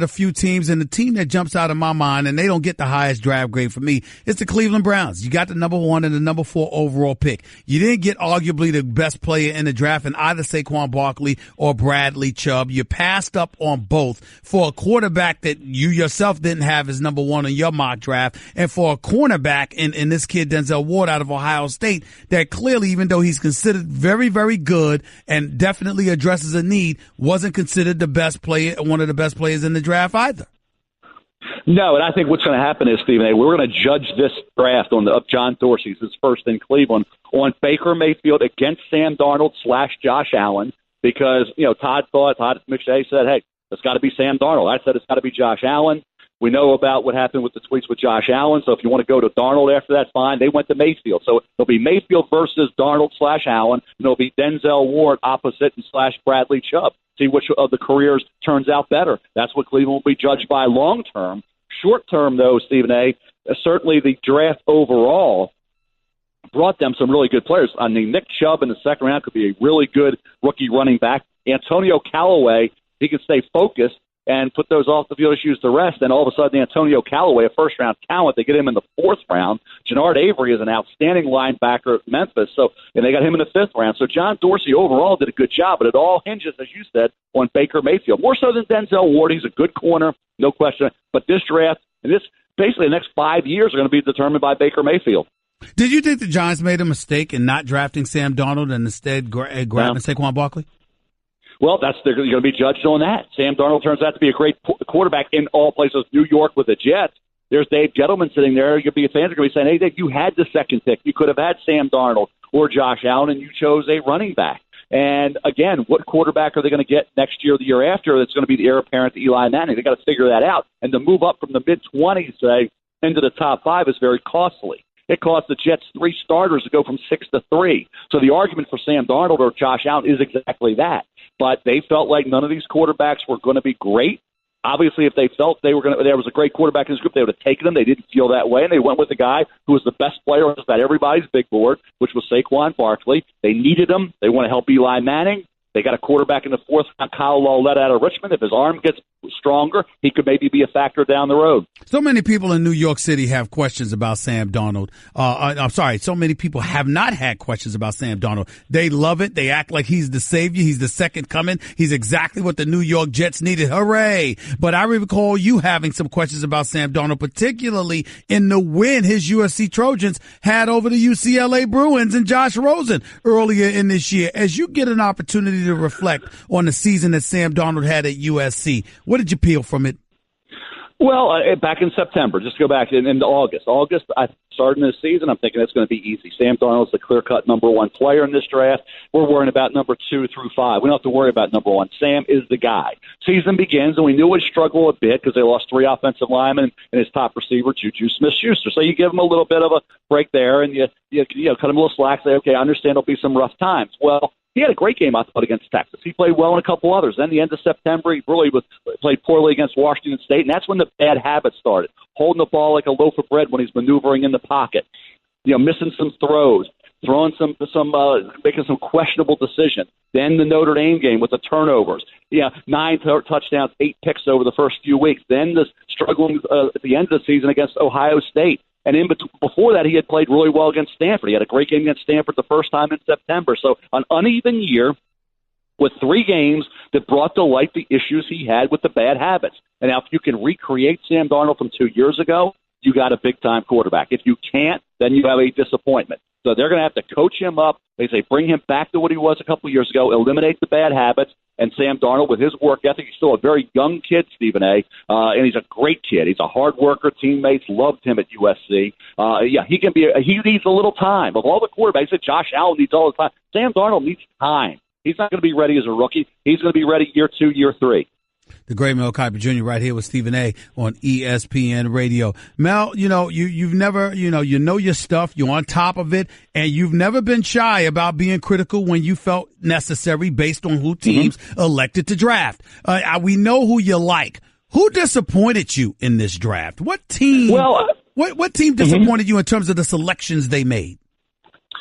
S2: a few teams, and the team that jumps out of my mind, and they don't get the highest draft grade for me, it's the Cleveland Browns. You got the number 1 and the number 4 overall pick. You didn't get arguably the best player in the draft in either Saquon Barkley or Bradley Chubb. You passed up on both for a quarterback that you yourself didn't have as number 1 in your mock draft, and for a cornerback in this kid Denzel Ward out of Ohio State that clearly, even though he's considered very, very good and definitely addresses a need, wasn't considered the best player, one of the best players in the draft either.
S12: No, and I think what's going to happen is, Stephen A., we're going to judge this draft of John Dorsey's, his first in Cleveland, on Baker Mayfield against Sam Darnold / Josh Allen, because, Todd McShay said, hey, it's got to be Sam Darnold. I said it's got to be Josh Allen. We know about what happened with the tweets with Josh Allen, so if you want to go to Darnold after that, fine. They went to Mayfield. So it'll be Mayfield versus Darnold / Allen, and it'll be Denzel Ward opposite and / Bradley Chubb. See which of the careers turns out better. That's what Cleveland will be judged by long term. Short term, though, Stephen A., certainly the draft overall brought them some really good players. I mean, Nick Chubb in the second round could be a really good rookie running back. Antonio Callaway, he can stay focused and put those off the field issues to rest. And all of a sudden, Antonio Callaway, a first-round talent, they get him in the 4th round. Jannard Avery is an outstanding linebacker at Memphis, and they got him in the 5th round. So John Dorsey overall did a good job, but it all hinges, as you said, on Baker Mayfield. More so than Denzel Ward. He's a good corner, no question. But this draft, and this basically the next 5 years are going to be determined by Baker Mayfield.
S2: Did you think the Giants made a mistake in not drafting Sam Darnold and instead grabbing Saquon Barkley?
S12: Well, they're going to be judged on that. Sam Darnold turns out to be a great quarterback in all places. New York with the Jets. There's Dave Gettleman sitting there. Fans are going to be saying, hey, Dave, you had the second pick. You could have had Sam Darnold or Josh Allen, and you chose a running back. And, again, what quarterback are they going to get next year or the year after that's going to be the heir apparent to Eli Manning? They've got to figure that out. And to move up from the mid-20s, say, into the top 5 is very costly. It cost the Jets 3 starters to go from 6 to 3. So the argument for Sam Darnold or Josh Allen is exactly that. But they felt like none of these quarterbacks were going to be great. Obviously, if they felt there was a great quarterback in this group, they would have taken him. They didn't feel that way, and they went with the guy who was the best player on just about everybody's big board, which was Saquon Barkley. They needed him. They want to help Eli Manning. They got a quarterback in the 4th round, Kyle Lauletta out of Richmond. If his arm gets stronger, he could maybe be a factor down the road.
S2: So many people in New York City have questions about Sam Darnold. So many people have not had questions about Sam Darnold. They love it. They act like he's the savior. He's the second coming. He's exactly what the New York Jets needed. Hooray. But I recall you having some questions about Sam Darnold, particularly in the win his USC Trojans had over the UCLA Bruins and Josh Rosen earlier in this year. As you get an opportunity to reflect on the season that Sam Darnold had at USC, what did you peel from it?
S12: Well, back in September, just to go back into August. I started this season, I'm thinking it's going to be easy. Sam Darnold's the clear-cut number 1 player in this draft. We're worrying about number 2 through 5. We don't have to worry about number 1. Sam is the guy. Season begins, and we knew it would struggle a bit because they lost 3 offensive linemen and his top receiver, Juju Smith-Schuster. So you give him a little bit of a break there, and you cut him a little slack, say, okay, I understand there'll be some rough times. Well, he had a great game, I thought, against Texas. He played well in a couple others. Then the end of September, he really played poorly against Washington State, and that's when the bad habits started. Holding the ball like a loaf of bread when he's maneuvering in the pocket, missing some throws, making some questionable decisions. Then the Notre Dame game with the turnovers. 9 touchdowns, 8 picks over the first few weeks. Then the struggling at the end of the season against Ohio State. And before that, he had played really well against Stanford. He had a great game against Stanford the first time in September. So an uneven year with 3 games that brought to light the issues he had with the bad habits. And now if you can recreate Sam Darnold from 2 years ago, you got a big-time quarterback. If you can't, then you have a disappointment. So they're going to have to coach him up. They say bring him back to what he was a couple of years ago, eliminate the bad habits. And Sam Darnold, with his work ethic, he's still a very young kid, Stephen A., and he's a great kid. He's a hard worker. Teammates loved him at USC. He needs a little time. Of all the quarterbacks, that Josh Allen needs all the time. Sam Darnold needs time. He's not going to be ready as a rookie. He's going to be ready year 2, year 3.
S2: The great Mel Kiper Jr. right here with Stephen A. on ESPN Radio. Mel, you've never, you know your stuff. You're on top of it, and you've never been shy about being critical when you felt necessary based on who teams elected to draft. We know who you like. Who disappointed you in this draft? What team? What team disappointed you in terms of the selections they made?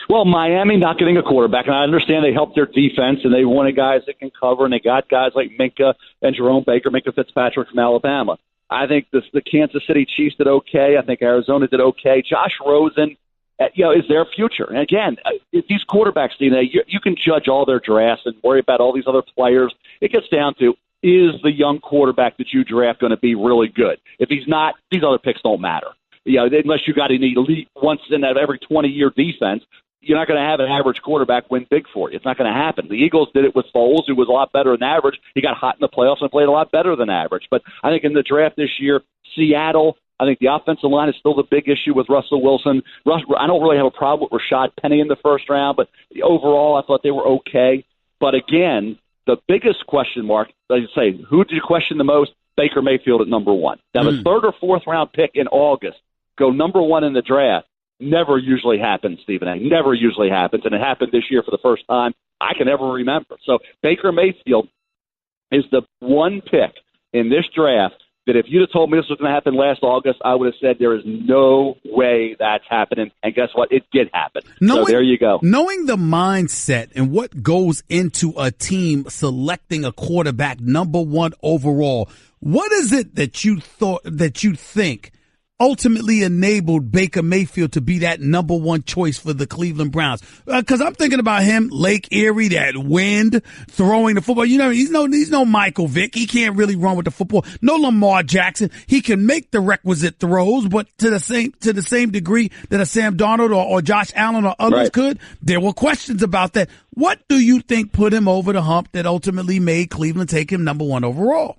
S12: Well, Miami not getting a quarterback, and I understand they helped their defense, and they wanted guys that can cover, and they got guys like Minka and Jerome Baker, Minka Fitzpatrick from Alabama. I think the Kansas City Chiefs did okay. I think Arizona did okay. Josh Rosen, is their future. And again, these quarterbacks, you can judge all their drafts and worry about all these other players. It gets down to, is the young quarterback that you draft going to be really good? If he's not, these other picks don't matter. Unless you got an elite once in every 20-year defense, you're not going to have an average quarterback win big for you. It's not going to happen. The Eagles did it with Foles, who was a lot better than average. He got hot in the playoffs and played a lot better than average. But I think in the draft this year, Seattle, I think the offensive line is still the big issue with Russell Wilson. I don't really have a problem with Rashad Penny in the first round, but overall I thought they were okay. But again, the biggest question mark, like I say, who did you question the most? Baker Mayfield at number one. Now, the third or fourth round pick in August, go number one in the draft, never usually happens, Stephen A. Never usually happens, and it happened this year for the first time I can ever remember. So Baker Mayfield is the one pick in this draft that if you'd have told me this was going to happen last August, I would have said there is no way that's happening. And guess what? It did happen. So there you go.
S2: Knowing the mindset and what goes into a team selecting a quarterback number one overall, what is it that you think ultimately enabled Baker Mayfield to be that number one choice for the Cleveland Browns? Because I'm thinking about him, Lake Erie, that wind, throwing the football. He's no Michael Vick. He can't really run with the football. No Lamar Jackson. He can make the requisite throws, but to the same degree that a Sam Darnold or Josh Allen or others could. There were questions about that. What do you think put him over the hump that ultimately made Cleveland take him number one overall?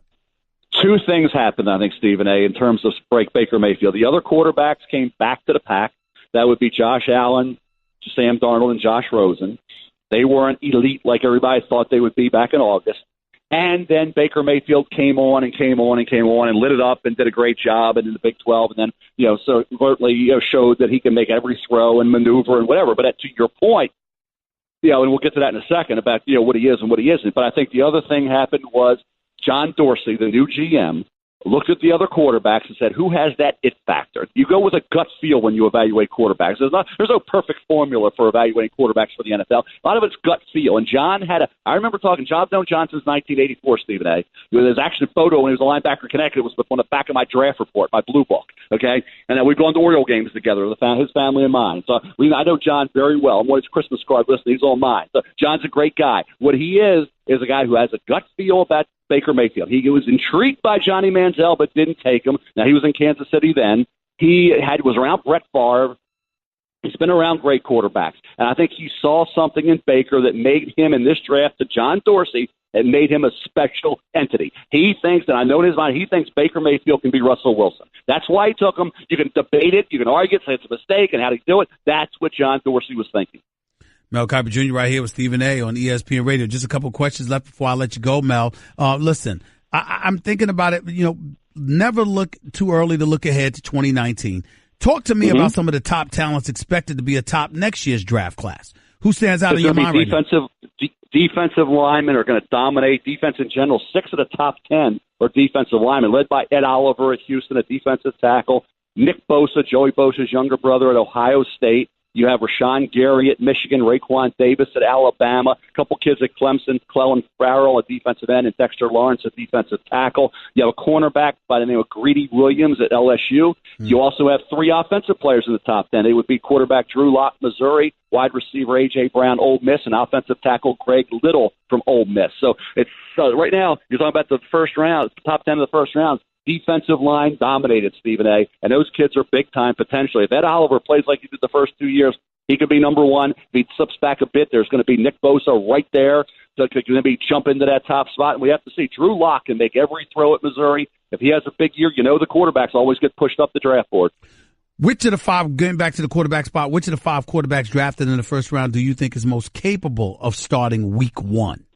S12: Two things happened, I think, Stephen A., in terms of Baker Mayfield. The other quarterbacks came back to the pack. That would be Josh Allen, Sam Darnold, and Josh Rosen. They weren't elite like everybody thought they would be back in August. And then Baker Mayfield came on and lit it up and did a great job and in the Big 12, and then, so overtly, showed that he can make every throw and maneuver and whatever. But to your point, and we'll get to that in a second about, what he is and what he isn't. But I think the other thing happened was John Dorsey, the new GM, looked at the other quarterbacks and said, who has that it factor? You go with a gut feel when you evaluate quarterbacks. There's no perfect formula for evaluating quarterbacks for the NFL. A lot of it's gut feel. And John I remember talking, I've known John since 1984, Stephen A. There's actually a photo when he was a linebacker connected. It was on the back of my draft report, my blue book, okay? And then we've gone to Oriole games together, his family and mine. So I know John very well. I'm on his Christmas card list, and he's all mine. So John's a great guy. What he is a guy who has a gut feel about Baker Mayfield. He was intrigued by Johnny Manziel, but didn't take him. Now, he was in Kansas City then. He was around Brett Favre. He's been around great quarterbacks. And I think he saw something in Baker that made him, in this draft, to John Dorsey, and made him a special entity. He thinks, and I know in his mind, he thinks Baker Mayfield can be Russell Wilson. That's why he took him. You can debate it. You can argue it, say it's a mistake, and how did he do it. That's what John Dorsey was thinking.
S2: Mel Kiper Jr. right here with Stephen A. on ESPN Radio. Just a couple questions left before I let you go, Mel. Listen, I'm thinking about it, never look too early to look ahead to 2019. Talk to me about some of the top talents expected to be atop next year's draft class. Who stands out in your mind right now?
S12: Defensive linemen are going to dominate. Defense in general, 6 of the top 10 are defensive linemen, led by Ed Oliver at Houston, a defensive tackle. Nick Bosa, Joey Bosa's younger brother at Ohio State. You have Rashawn Gary at Michigan, Raekwon Davis at Alabama, a couple kids at Clemson, Clellan Farrell, a defensive end, and Dexter Lawrence, a defensive tackle. You have a cornerback by the name of Greedy Williams at LSU. You also have 3 offensive players in the top 10. They would be quarterback Drew Lock, Missouri, wide receiver A.J. Brown, Ole Miss, and offensive tackle Greg Little from Ole Miss. So it's right now, you're talking about the first round, top 10 of the first round. Defensive line dominated, Stephen A., and those kids are big-time potentially. If Ed Oliver plays like he did the first 2 years, he could be number one. If he slips back a bit, there's going to be Nick Bosa right there. So he's going to be jump into that top spot. And we have to see Drew Lock can make every throw at Missouri. If he has a big year, the quarterbacks always get pushed up the draft board.
S2: Which of the 5, getting back to the quarterback spot, which of the 5 quarterbacks drafted in the first round do you think is most capable of starting week 1?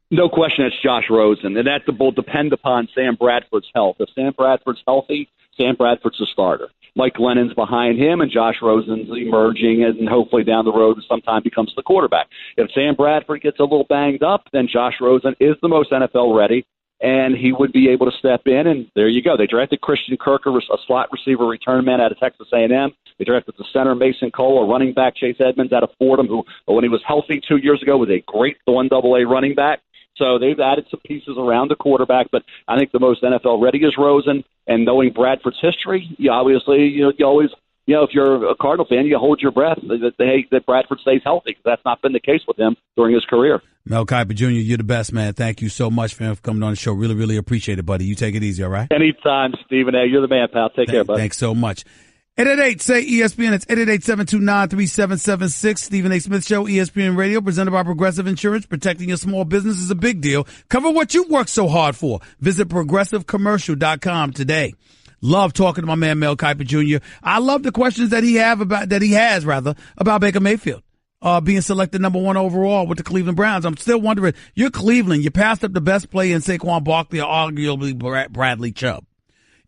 S12: No question, it's Josh Rosen, and that will depend upon Sam Bradford's health. If Sam Bradford's healthy, Sam Bradford's a starter. Mike Glennon's behind him, and Josh Rosen's emerging, and hopefully down the road sometime becomes the quarterback. If Sam Bradford gets a little banged up, then Josh Rosen is the most NFL ready. and he would be able to step in, and there you go. They drafted Christian Kirk, a slot receiver return man out of Texas A&M. They drafted the center Mason Cole, a running back Chase Edmonds out of Fordham, who, when he was healthy 2 years ago, was a great 1AA running back. So they've added some pieces around the quarterback, but I think the most NFL ready is Rosen. And knowing Bradford's history, you obviously, you always, if you're a Cardinal fan, you hold your breath that Bradford stays healthy. That's not been the case with him during his career.
S2: Mel Kiper Jr., you're the best, man. Thank you so much for coming on the show. Really, really appreciate it, buddy. You take it easy, all right?
S12: Anytime, Stephen A. You're the man, pal. Take care, buddy.
S2: Thanks so much. 888-SAY-ESPN. It's 888-729-3776. Stephen A. Smith Show, ESPN Radio, presented by Progressive Insurance. Protecting your small business is a big deal. Cover what you work so hard for. Visit progressivecommercial.com today. Love talking to my man Mel Kiper Jr. I love the questions that he has about Baker Mayfield being selected number 1 overall with the Cleveland Browns. I'm still wondering, you're Cleveland. You passed up the best player in Saquon Barkley or arguably Bradley Chubb.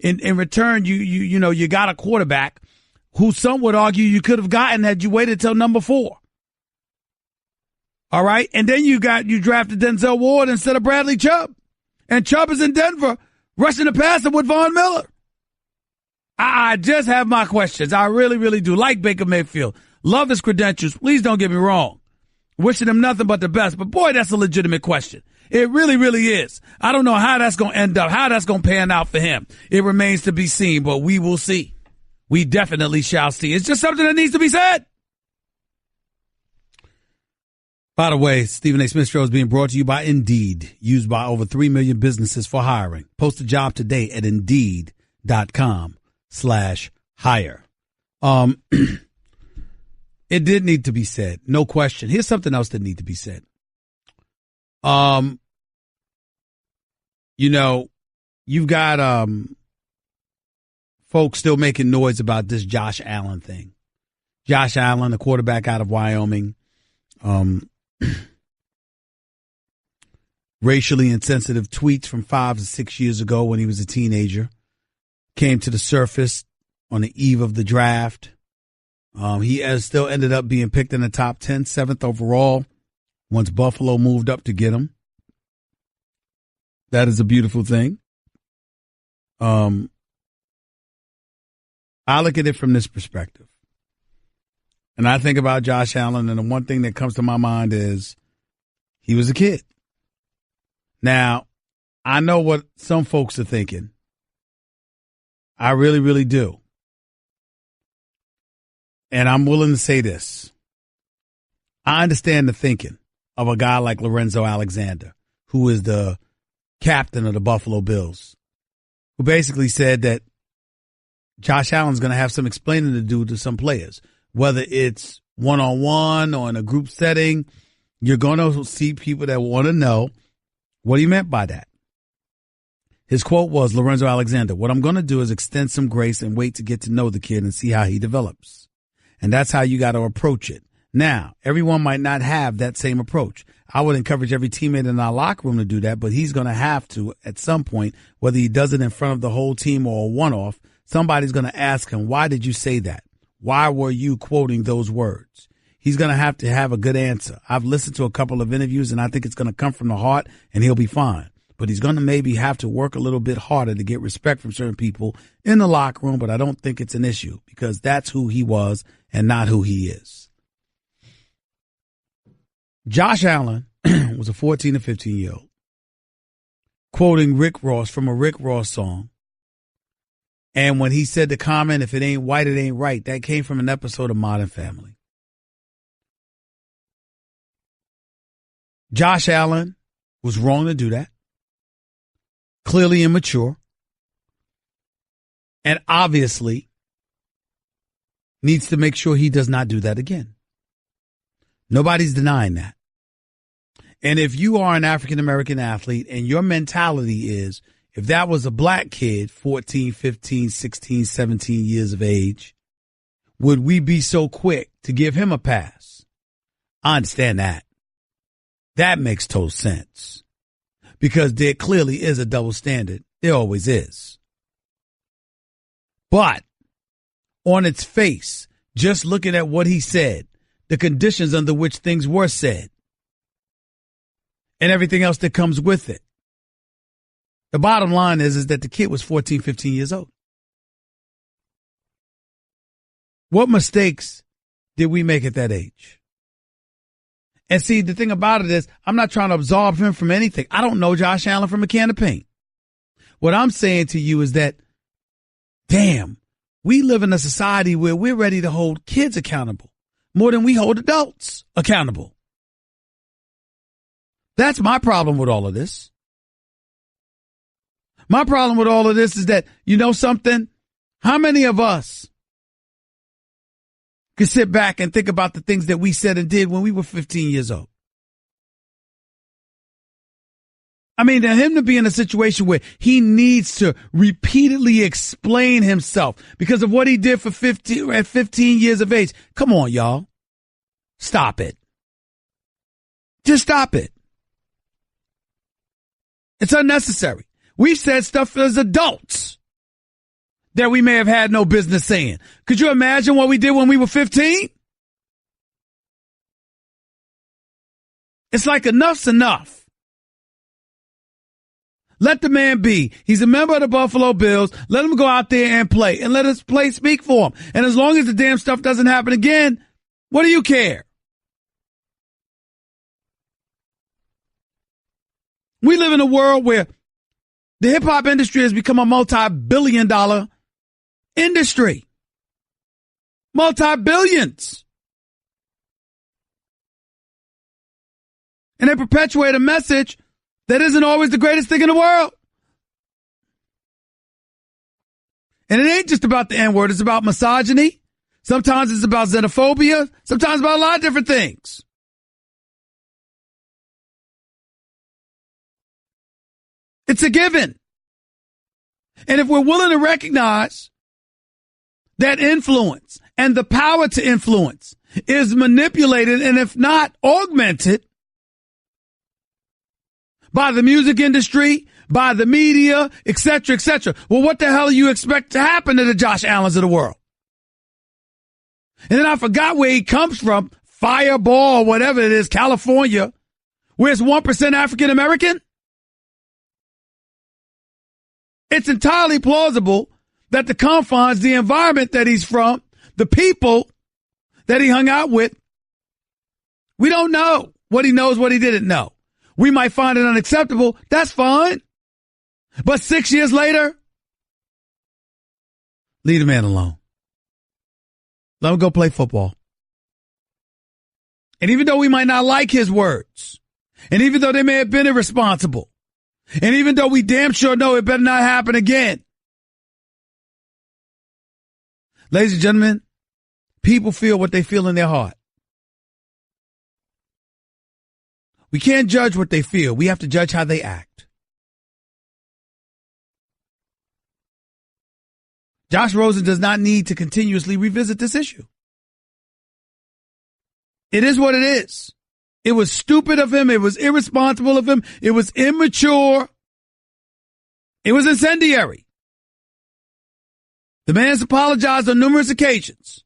S2: In return, you got a quarterback who some would argue you could have gotten had you waited till number 4. All right. And then you drafted Denzel Ward instead of Bradley Chubb. And Chubb is in Denver rushing the passer with Von Miller. I just have my questions. I really, really do. Like Baker Mayfield. Love his credentials. Please don't get me wrong. Wishing him nothing but the best. But boy, that's a legitimate question. It really, really is. I don't know how that's going to end up, how that's going to pan out for him. It remains to be seen, but we will see. We definitely shall see. It's just something that needs to be said. By the way, Stephen A. Smith Show is being brought to you by Indeed, used by over 3 million businesses for hiring. Post a job today at Indeed.com/hire. It did need to be said. No question. Here's something else that needs to be said. You've got folks still making noise about this Josh Allen thing. Josh Allen, the quarterback out of Wyoming, racially insensitive tweets from 5 to 6 years ago when he was a teenager came to the surface on the eve of the draft. He has still ended up being picked in the top 10, 7th overall, once Buffalo moved up to get him. That is a beautiful thing. I look at it from this perspective. And I think about Josh Allen, and the one thing that comes to my mind is he was a kid. Now, I know what some folks are thinking. I really, really do. And I'm willing to say this. I understand the thinking of a guy like Lorenzo Alexander, who is the captain of the Buffalo Bills, who basically said that Josh Allen's going to have some explaining to do to some players, whether it's one-on-one or in a group setting. You're going to see people that want to know what he meant by that. His quote was, Lorenzo Alexander, what I'm going to do is extend some grace and wait to get to know the kid and see how he develops. And that's how you got to approach it. Now, everyone might not have that same approach. I would encourage every teammate in our locker room to do that, but he's going to have to at some point, whether he does it in front of the whole team or a one-off, somebody's going to ask him, why did you say that? Why were you quoting those words? He's going to have a good answer. I've listened to a couple of interviews, and I think it's going to come from the heart, and he'll be fine. But he's going to maybe have to work a little bit harder to get respect from certain people in the locker room, but I don't think it's an issue because that's who he was and not who he is. Josh Allen was a 14 to 15-year-old quoting Rick Ross from a Rick Ross song. And when he said the comment, if it ain't white, it ain't right, that came from an episode of Modern Family. Josh Allen was wrong to do that. Clearly immature. And obviously needs to make sure he does not do that again. Nobody's denying that. And if you are an African-American athlete and your mentality is, if that was a black kid, 14, 15, 16, 17 years of age, would we be so quick to give him a pass? I understand that. That makes total sense. Because there clearly is a double standard. There always is. But on its face, just looking at what he said, the conditions under which things were said, and everything else that comes with it, The bottom line is that the kid was 14, 15 years old. What mistakes did we make at that age? And see, the thing about it is, I'm not trying to absolve him from anything. I don't know Josh Allen from a can of paint. What I'm saying to you is that, damn, we live in a society where we're ready to hold kids accountable more than we hold adults accountable. That's my problem with all of this. My problem with all of this is that, you know something? How many of us can sit back and think about the things that we said and did when we were 15 years old? I mean, to him to be in a situation where he needs to repeatedly explain himself because of what he did for 15 years of age. Come on, y'all. Stop it. Just stop it. It's unnecessary. We've said stuff as adults that we may have had no business saying. Could you imagine what we did when we were 15? It's like enough's enough. Let the man be. He's a member of the Buffalo Bills. Let him go out there and play, and let his play speak for him. And as long as the damn stuff doesn't happen again, what do you care? We live in a world where the hip-hop industry has become a multi-billion-dollar industry. Multi-billions. And they perpetuate a message that isn't always the greatest thing in the world. And it ain't just about the N-word. It's about misogyny. Sometimes it's about xenophobia. Sometimes about a lot of different things. It's a given. And if we're willing to recognize that influence and the power to influence is manipulated and if not augmented by the music industry, by the media, etc., etc. Well, what the hell do you expect to happen to the Josh Allens of the world? And then I forgot where he comes from, Fireball, whatever it is, California, where it's 1% African American. It's entirely plausible that the confines, the environment that he's from, the people that he hung out with, we don't know what he knows, what he didn't know. We might find it unacceptable. That's fine. But 6 years later, leave the man alone. Let him go play football. And even though we might not like his words, and even though they may have been irresponsible, and even though we damn sure know it better not happen again, ladies and gentlemen, people feel what they feel in their heart. We can't judge what they feel. We have to judge how they act. Josh Rosen does not need to continuously revisit this issue. It is what it is. It was stupid of him. It was irresponsible of him. It was immature. It was incendiary. The man's apologized on numerous occasions.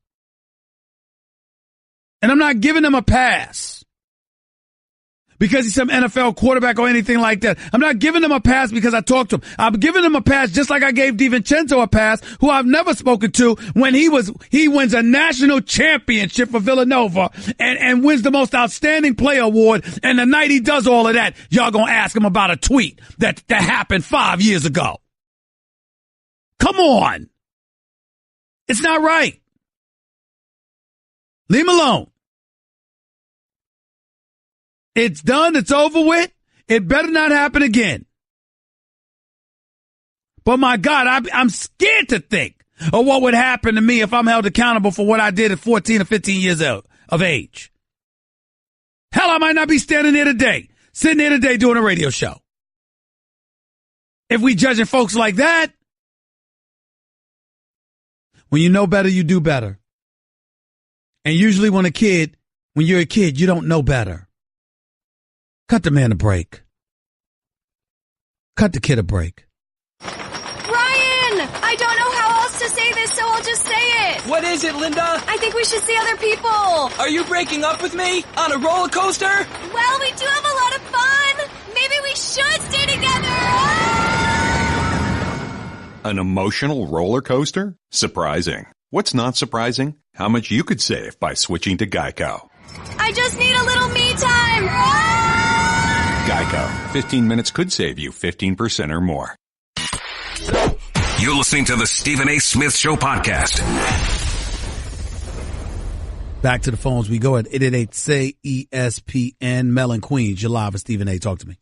S2: And I'm not giving him a pass because he's some NFL quarterback or anything like that. I'm not giving him a pass because I talked to him. I'm giving him a pass just like I gave DiVincenzo a pass, who I've never spoken to, when he wins a national championship for Villanova and wins the most outstanding player award. And the night he does all of that, y'all gonna ask him about a tweet that happened 5 years ago. Come on. It's not right. Leave him alone. It's done. It's over with. It better not happen again. But my God, I'm scared to think of what would happen to me if I'm held accountable for what I did at 14 or 15 years of age. Hell, I might not be sitting here today doing a radio show. If we judging folks like that, when you know better, you do better. And usually when you're a kid, you don't know better. Cut the man a break. Cut the kid a break.
S13: Ryan! I don't know how else to say this, so I'll just say it.
S14: What is it, Linda?
S13: I think we should see other people.
S14: Are you breaking up with me? On a roller coaster?
S13: Well, we do have a lot of fun. Maybe we should stay together. Ah!
S5: An emotional roller coaster? Surprising. What's not surprising? How much you could save by switching to Geico.
S13: I just need a little me time.
S5: Geico. 15 minutes could save you 15% or more.
S1: You're listening to the Stephen A. Smith Show podcast.
S2: Back to the phones we go at 888-SAY-ESPN. Mel in Queens, you're live with Stephen A. Talk to me.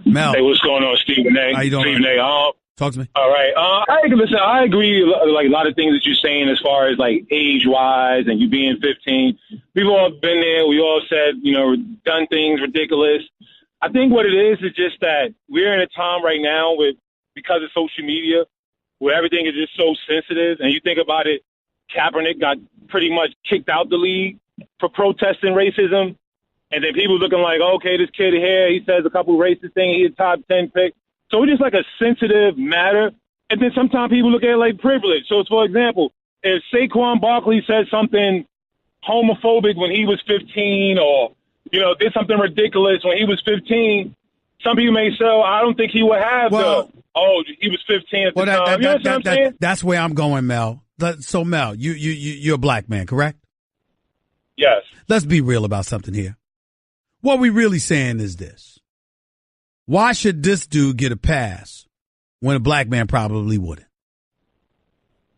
S2: Mel.
S15: Hey, what's going on, Stephen A?
S2: How you doing?
S15: Stephen A.
S2: Talk to me.
S15: All right. Listen, I agree, like, a lot of things that you're saying as far as, like, age-wise and you being 15. We've all been there. We all said, done things ridiculous. I think what it is just that we're in a time right now because of social media where everything is just so sensitive. And you think about it, Kaepernick got pretty much kicked out the league for protesting racism. And then people looking like, okay, this kid here, he says a couple racist things, he's a top 10 pick. So it's just like a sensitive matter. And then sometimes people look at it like privilege. So, for example, if Saquon Barkley said something homophobic when he was 15 or, did something ridiculous when he was 15, some people may say, I don't think he would have he was 15 at the time. You know what I'm saying?
S2: That's where I'm going, Mel. So, Mel, you're a black man, correct?
S15: Yes.
S2: Let's be real about something here. What we really saying is this. Why should this dude get a pass when a black man probably wouldn't?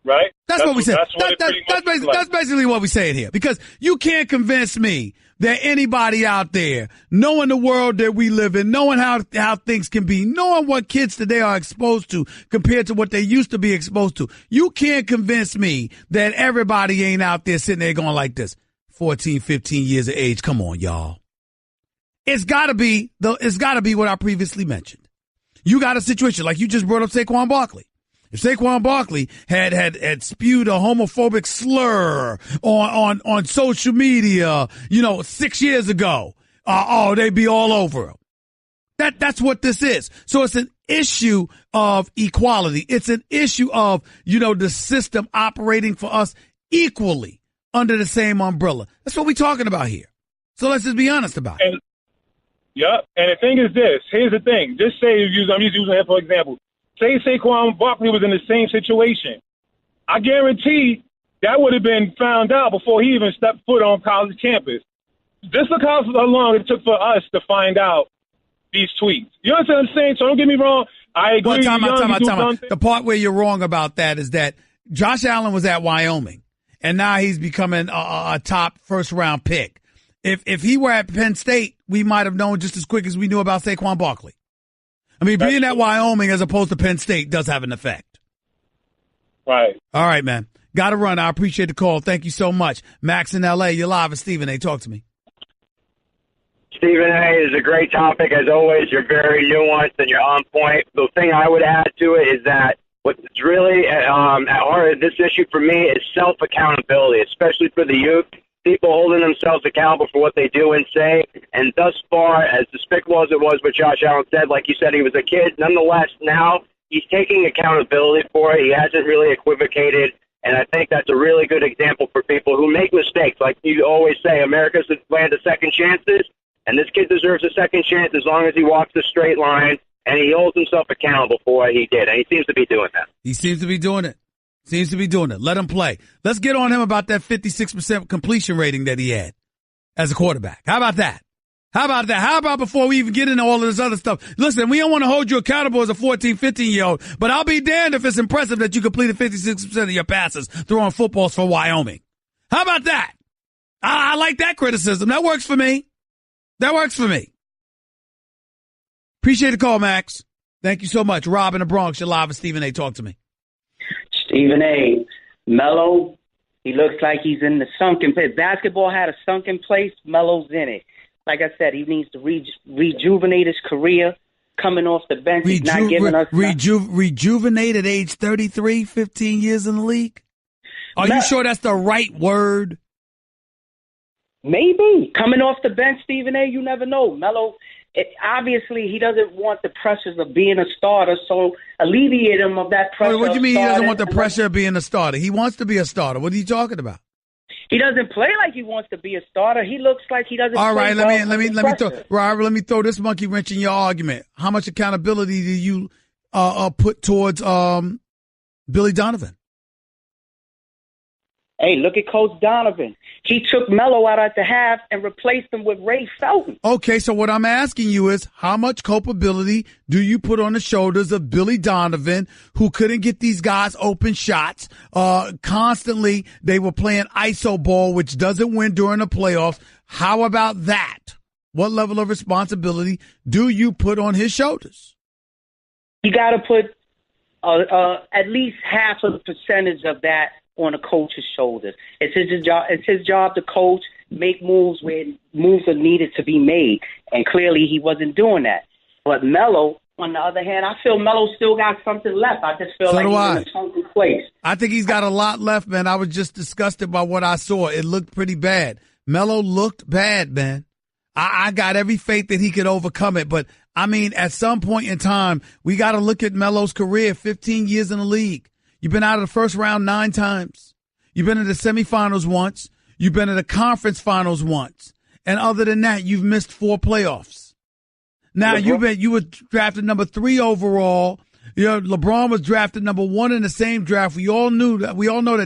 S15: Right?
S2: That's what we say. That's basically what we're saying here. Because you can't convince me that anybody out there, knowing the world that we live in, knowing how things can be, knowing what kids today are exposed to compared to what they used to be exposed to, you can't convince me that everybody ain't out there sitting there going like this. 14, 15 years of age. Come on, y'all. It's gotta be what I previously mentioned. You got a situation like you just brought up Saquon Barkley. If Saquon Barkley had spewed a homophobic slur on social media, 6 years ago, they'd be all over him. That's what this is. So it's an issue of equality. It's an issue of, the system operating for us equally under the same umbrella. That's what we're talking about here. So let's just be honest about it.
S15: Yeah, and the thing is this. Here's the thing. Just say, I'm just using it for example. Say Saquon Barkley was in the same situation. I guarantee that would have been found out before he even stepped foot on college campus. Just look how long it took for us to find out these tweets. You understand what I'm saying? So don't get me wrong. I agree.
S2: Well, time out. The part where you're wrong about that is that Josh Allen was at Wyoming, and now he's becoming a top first-round pick. If he were at Penn State, we might have known just as quick as we knew about Saquon Barkley. I mean, being at Wyoming as opposed to Penn State does have an effect.
S15: Right.
S2: All right, man. Got to run. I appreciate the call. Thank you so much. Max in L.A., you're live with Stephen A. Talk to me.
S16: Stephen A. is a great topic. As always, you're very nuanced and you're on point. The thing I would add to it is that what's really at heart of this issue for me is self-accountability, especially for the youth. People holding themselves accountable for what they do and say. And thus far, as despicable as it was what Josh Allen said, like you said, he was a kid. Nonetheless, now he's taking accountability for it. He hasn't really equivocated. And I think that's a really good example for people who make mistakes. Like you always say, America's the land of second chances. And this kid deserves a second chance as long as he walks the straight line and he holds himself accountable for what he did. And he seems to be doing that.
S2: He seems to be doing it. Let him play. Let's get on him about that 56% completion rating that he had as a quarterback. How about that? How about before we even get into all of this other stuff? Listen, we don't want to hold you accountable as a 14, 15-year-old, but I'll be damned if it's impressive that you completed 56% of your passes throwing footballs for Wyoming. How about that? I like that criticism. That works for me. Appreciate the call, Max. Thank you so much. Rob in the Bronx, you're live with Stephen A. Talk to me.
S17: Stephen A. Melo, he looks like he's in the sunken place. Basketball had a sunken place. Melo's in it. Like I said, he needs to rejuvenate his career. Coming off the bench, he's not giving us
S2: rejuvenate at age 33, 15 years in the league. Are you sure that's the right word?
S17: Maybe. Coming off the bench, Stephen A., you never know. Melo, obviously, he doesn't want the pressures of being a starter, so alleviate him of that pressure.
S2: What do you mean he doesn't want the pressure of being a starter? He wants to be a starter. What are you talking about?
S17: He doesn't play like he wants to be a starter. He looks like he doesn't.
S2: All right,
S17: play
S2: let me throw this monkey wrench in your argument. How much accountability do you put towards Billy Donovan?
S17: Hey, look at Coach Donovan. He took Melo out at the half and replaced him with Ray Felton.
S2: Okay, so what I'm asking you is, how much culpability do you put on the shoulders of Billy Donovan, who couldn't get these guys open shots? Constantly, they were playing iso ball, which doesn't win during the playoffs. How about that? What level of responsibility do you put on his shoulders?
S17: You got to put at least half of the percentage of that on a coach's shoulders. It's his job. It's his job to coach, make moves where moves are needed to be made, and clearly he wasn't doing that. But Melo, on the other hand, I feel Melo still got something left. I just feel like he's in a sunken place.
S2: I think he's got a lot left, man. I was just disgusted by what I saw. It looked pretty bad. Melo looked bad, man. I got every faith that he could overcome it, but I mean, at some point in time, we got to look at Melo's career. 15 years in the league. You've been out of the first round 9 times. You've been in the semifinals once. You've been in the conference finals once. And other than that, you've missed 4 playoffs. Now, you were drafted number 3 overall. You know, LeBron was drafted number 1 in the same draft. We all know that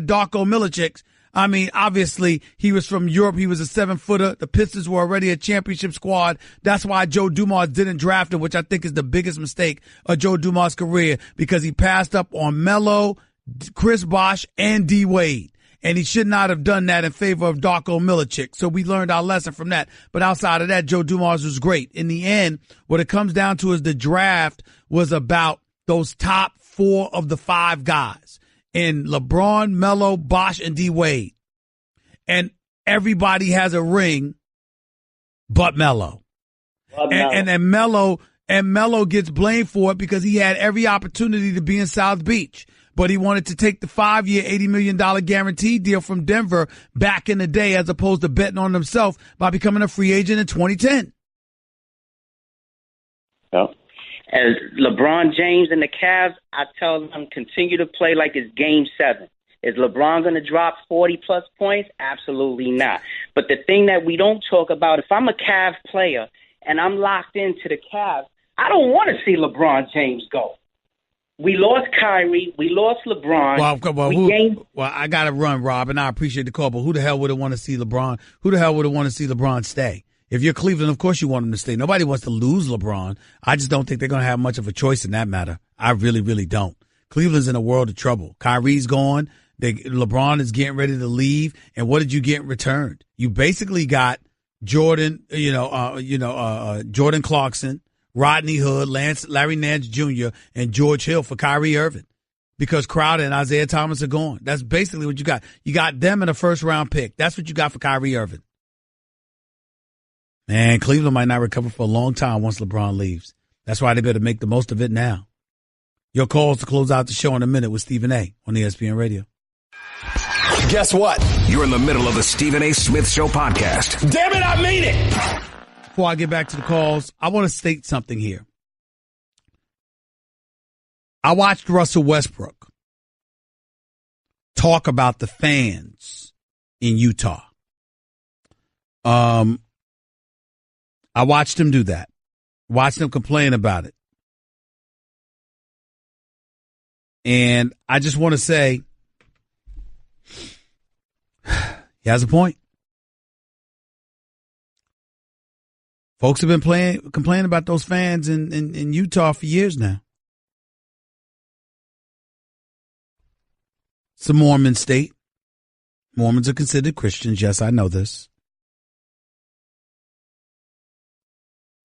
S2: Darko Milicic, I mean, obviously, he was from Europe. He was a 7-footer. The Pistons were already a championship squad. That's why Joe Dumars didn't draft him, which I think is the biggest mistake of Joe Dumars' career, because he passed up on Melo, Chris Bosh, and D. Wade. And he should not have done that in favor of Darko Milicic. So we learned our lesson from that. But outside of that, Joe Dumars was great. In the end, what it comes down to is the draft was about those top 4 of the 5 guys. In LeBron, Melo, Bosh, and D. Wade. And everybody has a ring but Melo. And Melo gets blamed for it because he had every opportunity to be in South Beach. But he wanted to take the 5-year, $80 million guarantee deal from Denver back in the day, as opposed to betting on himself by becoming a free agent in 2010.
S17: Yeah. As LeBron James and the Cavs, I tell them continue to play like it's Game 7. Is LeBron going to drop 40-plus points? Absolutely not. But the thing that we don't talk about, if I'm a Cavs player and I'm locked into the Cavs, I don't want to see LeBron James go. We lost Kyrie. We lost LeBron.
S2: Well, I got to run, Rob, and I appreciate the call, but who the hell would have wanted to see LeBron? Who the hell would have wanted to see LeBron stay? If you're Cleveland, of course you want him to stay. Nobody wants to lose LeBron. I just don't think they're going to have much of a choice in that matter. I really, really don't. Cleveland's in a world of trouble. Kyrie's gone. LeBron is getting ready to leave. And what did you get in return? You basically got Jordan Clarkson, Rodney Hood, Larry Nance Jr., and George Hill for Kyrie Irving, because Crowder and Isaiah Thomas are gone. That's basically what you got. You got them in a first-round pick. That's what you got for Kyrie Irving. Man, Cleveland might not recover for a long time once LeBron leaves. That's why they better make the most of it now. Your calls to close out the show in a minute with Stephen A. on ESPN Radio.
S1: Guess what? You're in the middle of the Stephen A. Smith Show podcast.
S2: Damn it, I mean it! Before I get back to the calls, I want to state something here. I watched Russell Westbrook talk about the fans in Utah. I watched him do that. Watched him complain about it. And I just want to say, he has a point. Folks have been complaining about those fans in Utah for years now. It's a Mormon state. Mormons are considered Christians. Yes, I know this.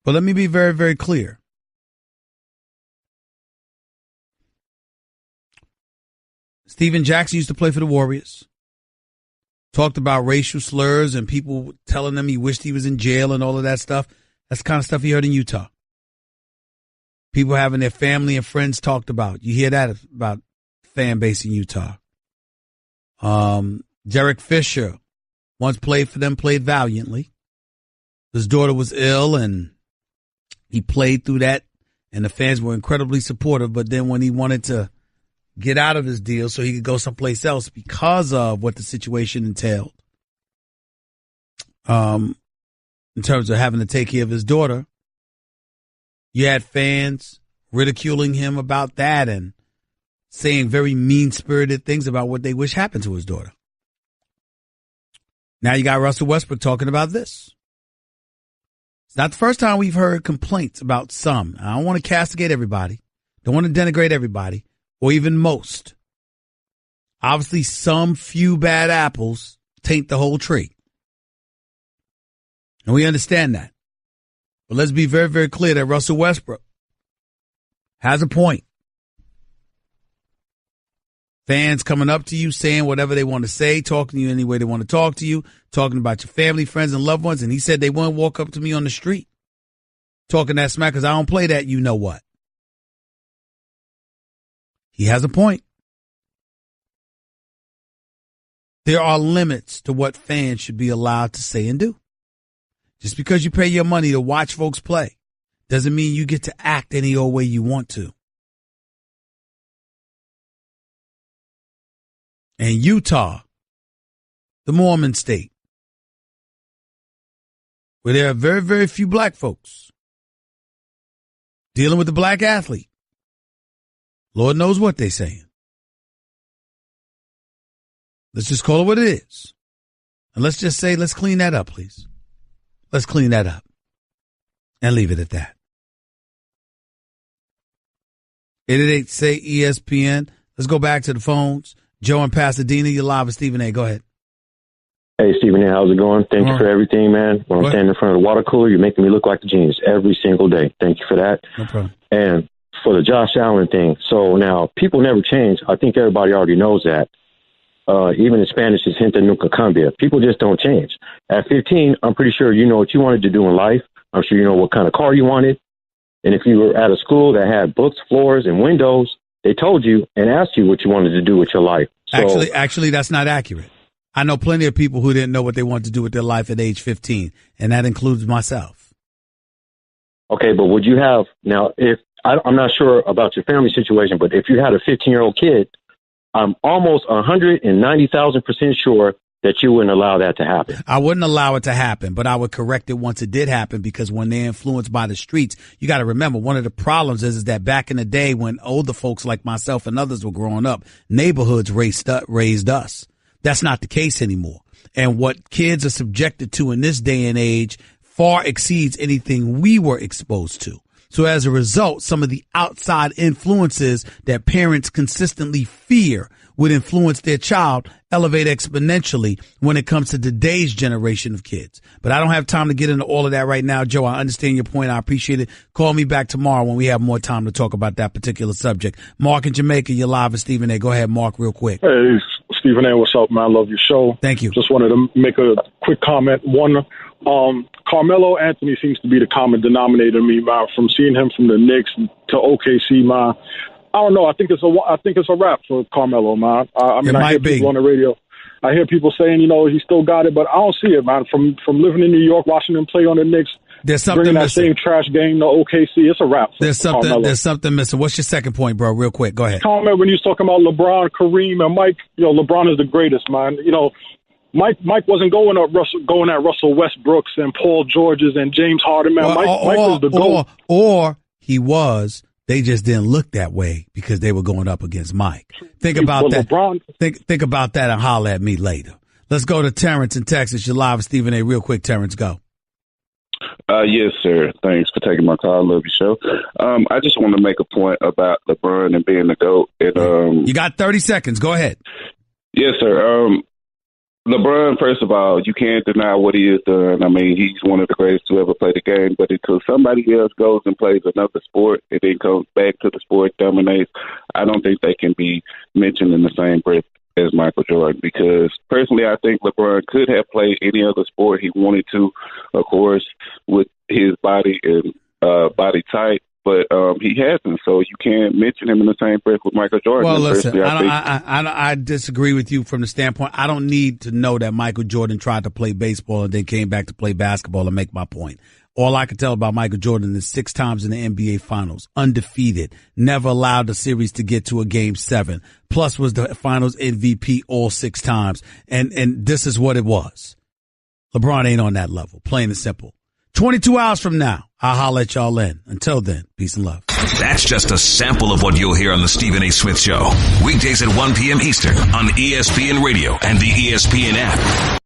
S2: But let me be very, very clear. Steven Jackson used to play for the Warriors. Talked about racial slurs and people telling him he wished he was in jail and all of that stuff. That's the kind of stuff he heard in Utah. People having their family and friends talked about. You hear that about fan base in Utah. Derek Fisher once played for them, played valiantly. His daughter was ill and he played through that, and the fans were incredibly supportive. But then when he wanted to get out of his deal so he could go someplace else because of what the situation entailed, in terms of having to take care of his daughter, you had fans ridiculing him about that and saying very mean-spirited things about what they wish happened to his daughter. Now you got Russell Westbrook talking about this. It's not the first time we've heard complaints about some. I don't want to castigate everybody. Don't want to denigrate everybody, or even most. Obviously, some few bad apples taint the whole tree. And we understand that. But let's be very, very clear that Russell Westbrook has a point. Fans coming up to you, saying whatever they want to say, talking to you any way they want to talk to you, talking about your family, friends, and loved ones. And he said they wouldn't walk up to me on the street talking that smack because I don't play that you know what. He has a point. There are limits to what fans should be allowed to say and do. Just because you pay your money to watch folks play doesn't mean you get to act any old way you want to. And Utah, the Mormon state, where there are very, very few black folks dealing with the black athlete. Lord knows what they're saying. Let's just call it what it is. And let's just say, let's clean that up, please. Let's clean that up and leave it at that. 888 say ESPN. Let's go back to the phones. Joe in Pasadena, you're live with Stephen A. Go ahead.
S18: Hey, Stephen A., how's it going? Thank you for everything, man. When I'm standing in front of the water cooler, you're making me look like a genius every single day. Thank you for that.
S2: No problem.
S18: And for the Josh Allen thing, so now people never change. I think everybody already knows that. Even in Spanish, it's gente nunca cambia. People just don't change. At 15, I'm pretty sure you know what you wanted to do in life. I'm sure you know what kind of car you wanted. And if you were at a school that had books, floors, and windows, they told you and asked you what you wanted to do with your life. So,
S2: Actually, that's not accurate. I know plenty of people who didn't know what they wanted to do with their life at age 15, and that includes myself.
S18: Okay, but would you have now? I'm not sure about your family situation, but if you had a 15-year-old kid, I'm almost 190,000% sure that you wouldn't allow that to happen.
S2: I wouldn't allow it to happen, but I would correct it once it did happen, because when they're influenced by the streets, you got to remember, one of the problems is that back in the day when older folks like myself and others were growing up, neighborhoods raised us. That's not the case anymore. And what kids are subjected to in this day and age far exceeds anything we were exposed to. So as a result, some of the outside influences that parents consistently fear would influence their child elevate exponentially when it comes to today's generation of kids. But I don't have time to get into all of that right now, Joe. I understand your point. I appreciate it. Call me back tomorrow when we have more time to talk about that particular subject. Mark in Jamaica, you're live with Stephen A. Go ahead, Mark, real quick.
S19: Hey, Stephen A., what's up, man? I love your show.
S2: Thank you.
S19: Just wanted to make a quick comment. One, Carmelo Anthony seems to be the common denominator to me, man. From seeing him from the Knicks to OKC, man. I don't know. I think it's a wrap for Carmelo, man. I hear people on the radio. I hear people saying, he still got it, but I don't see it, man. From living in New York, watching him play on the Knicks,
S2: there's something
S19: bringing that
S2: missing.
S19: same trash game to OKC, it's a wrap.
S2: There's something missing. What's your second point, bro? Real quick, go ahead.
S19: Comment when you was talking about LeBron, Kareem, and Mike. LeBron is the greatest, man. Mike wasn't going at Russell Westbrooks and Paul Georges and James Harden, man. Mike was the GOAT.
S2: Or he was. They just didn't look that way because they were going up against Mike. Think about that.
S19: LeBron,
S2: think about that and holler at me later. Let's go to Terrence in Texas. You're live with Stephen A. Real quick, Terrence, go.
S20: Yes, sir. Thanks for taking my call. I love your show. I just want to make a point about LeBron and being the GOAT.
S2: You got 30 seconds. Go ahead.
S20: Yes, sir. LeBron, first of all, you can't deny what he has done. I mean, he's one of the greatest to ever play the game. But until somebody else goes and plays another sport and then comes back to the sport, dominates, I don't think they can be mentioned in the same breath as Michael Jordan. Because personally, I think LeBron could have played any other sport he wanted to, of course, with his body and body type. But he hasn't, so you can't mention him in the same breath with Michael Jordan.
S2: Well, listen, I disagree with you from the standpoint. I don't need to know that Michael Jordan tried to play baseball and then came back to play basketball and make my point. All I can tell about Michael Jordan is 6 times in the NBA Finals, undefeated, never allowed the series to get to a Game 7, plus was the Finals MVP all 6 times. And this is what it was. LeBron ain't on that level, plain and simple. 22 hours from now, I'll holler at y'all in. Until then, peace and love.
S1: That's just a sample of what you'll hear on the Stephen A. Smith Show. Weekdays at 1 p.m. Eastern on ESPN Radio and the ESPN app.